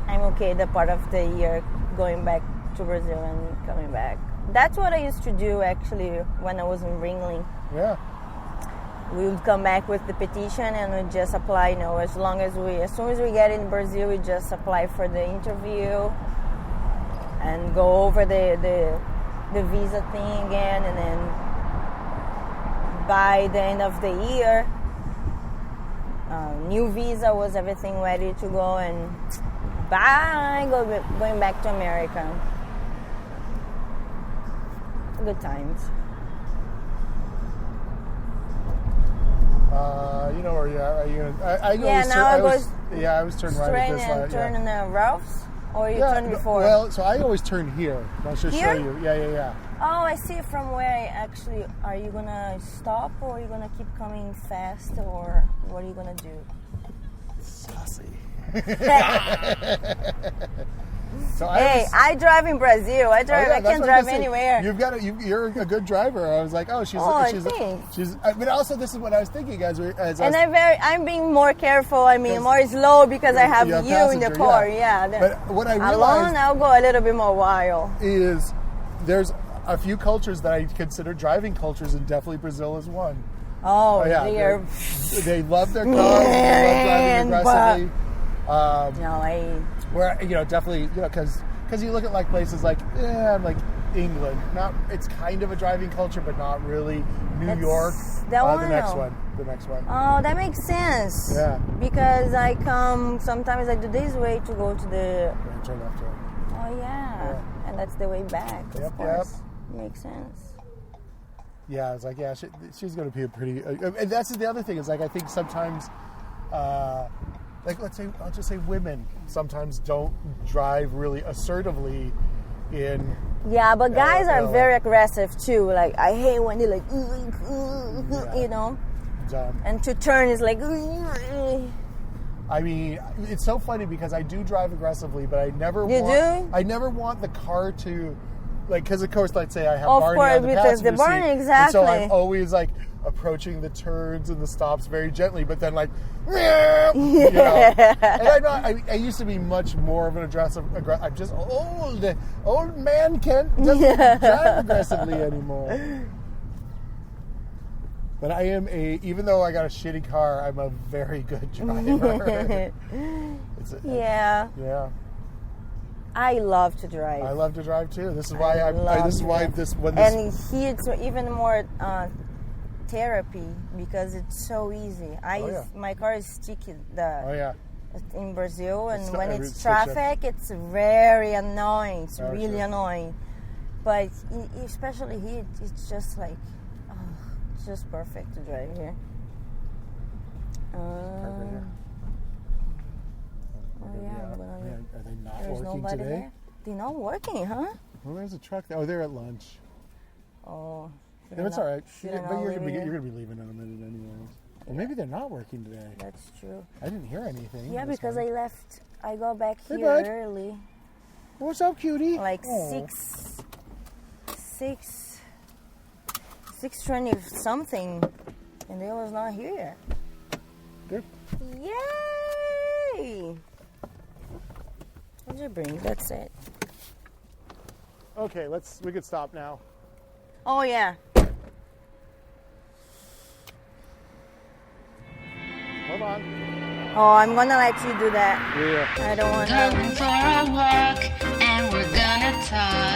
I'm okay the part of the year going back to Brazil and coming back. That's what I used to do actually when I was in Ringling. Yeah. We would come back with the petition and we just apply, as soon as we get in Brazil, we just apply for the interview and go over the visa thing again, and then by the end of the year, new visa was everything ready to go, and going back to America. Good times. You know where you are. Are you gonna? I was turning right at this light. Turn in the Ralph's, or you turn before? Well, so I always turn here. I'll just show you. Yeah. Oh, I see. From where are you gonna stop, or are you gonna keep coming fast, or what are you gonna do? Saucy. I drive in Brazil. I can drive anywhere. You're a good driver. I was like, but also this is what I was thinking, guys. I'm being more careful. More slow because I have you in the car. Yeah. But what I realized alone, I'll go a little bit more wild. Is there's a few cultures that I consider driving cultures, and definitely Brazil is one. Oh yeah. They love their cars. They love driving aggressively. Where definitely because you look at like places like England, it's kind of a driving culture, but not really. New York, the next one. Oh, that makes sense. Yeah. Because sometimes I do this way to go to the. Turn left. Oh yeah, and that's the way back. Of course, makes sense. Yeah, it's like she's going to be a pretty. And that's the other thing is like I think sometimes. Like let's say I'll just say women sometimes don't drive really assertively in. Yeah, but guys are LA. very aggressive too. Like I hate when they like, Yeah. you know, Dumb. and to turn is like. I mean, it's so funny because I do drive aggressively, but I never You want. do? I never want the car to, like, because of course, let's say I have Of Barney course, on the because the passenger Barney, seat, and so I'm exactly. always like approaching the turns and the stops very gently, but then like, you know. And I used to be much more of an aggressive. I'm just old. Old man can't doesn't drive aggressively anymore. But I am even though I got a shitty car, I'm a very good driver. Yeah, Yeah. I love to drive. I love to drive too. This is why and here it's even more therapy because it's so easy. My car is sticky. In Brazil, and when it's traffic, it's very annoying. It's really annoying. But especially here, it's just like, it's just perfect to drive here. Are they not There's working nobody today? there. They're not working, huh? Well, there's a truck. Oh, they're at lunch. Oh. Yeah, that's all right. But You're gonna be leaving in a minute anyways. Well, maybe they're not working today. That's true. I didn't hear anything. Yeah, because I got back Hey, here bud. early. What's up, cutie? Like Aw. 6:20 something, and they was not here. Good. Yay! What'd you bring? That's it. Okay, we could stop now. Oh yeah. Hold on. Oh, I'm gonna let you do that. Yeah. I don't want to. Going for a walk and we're gonna talk.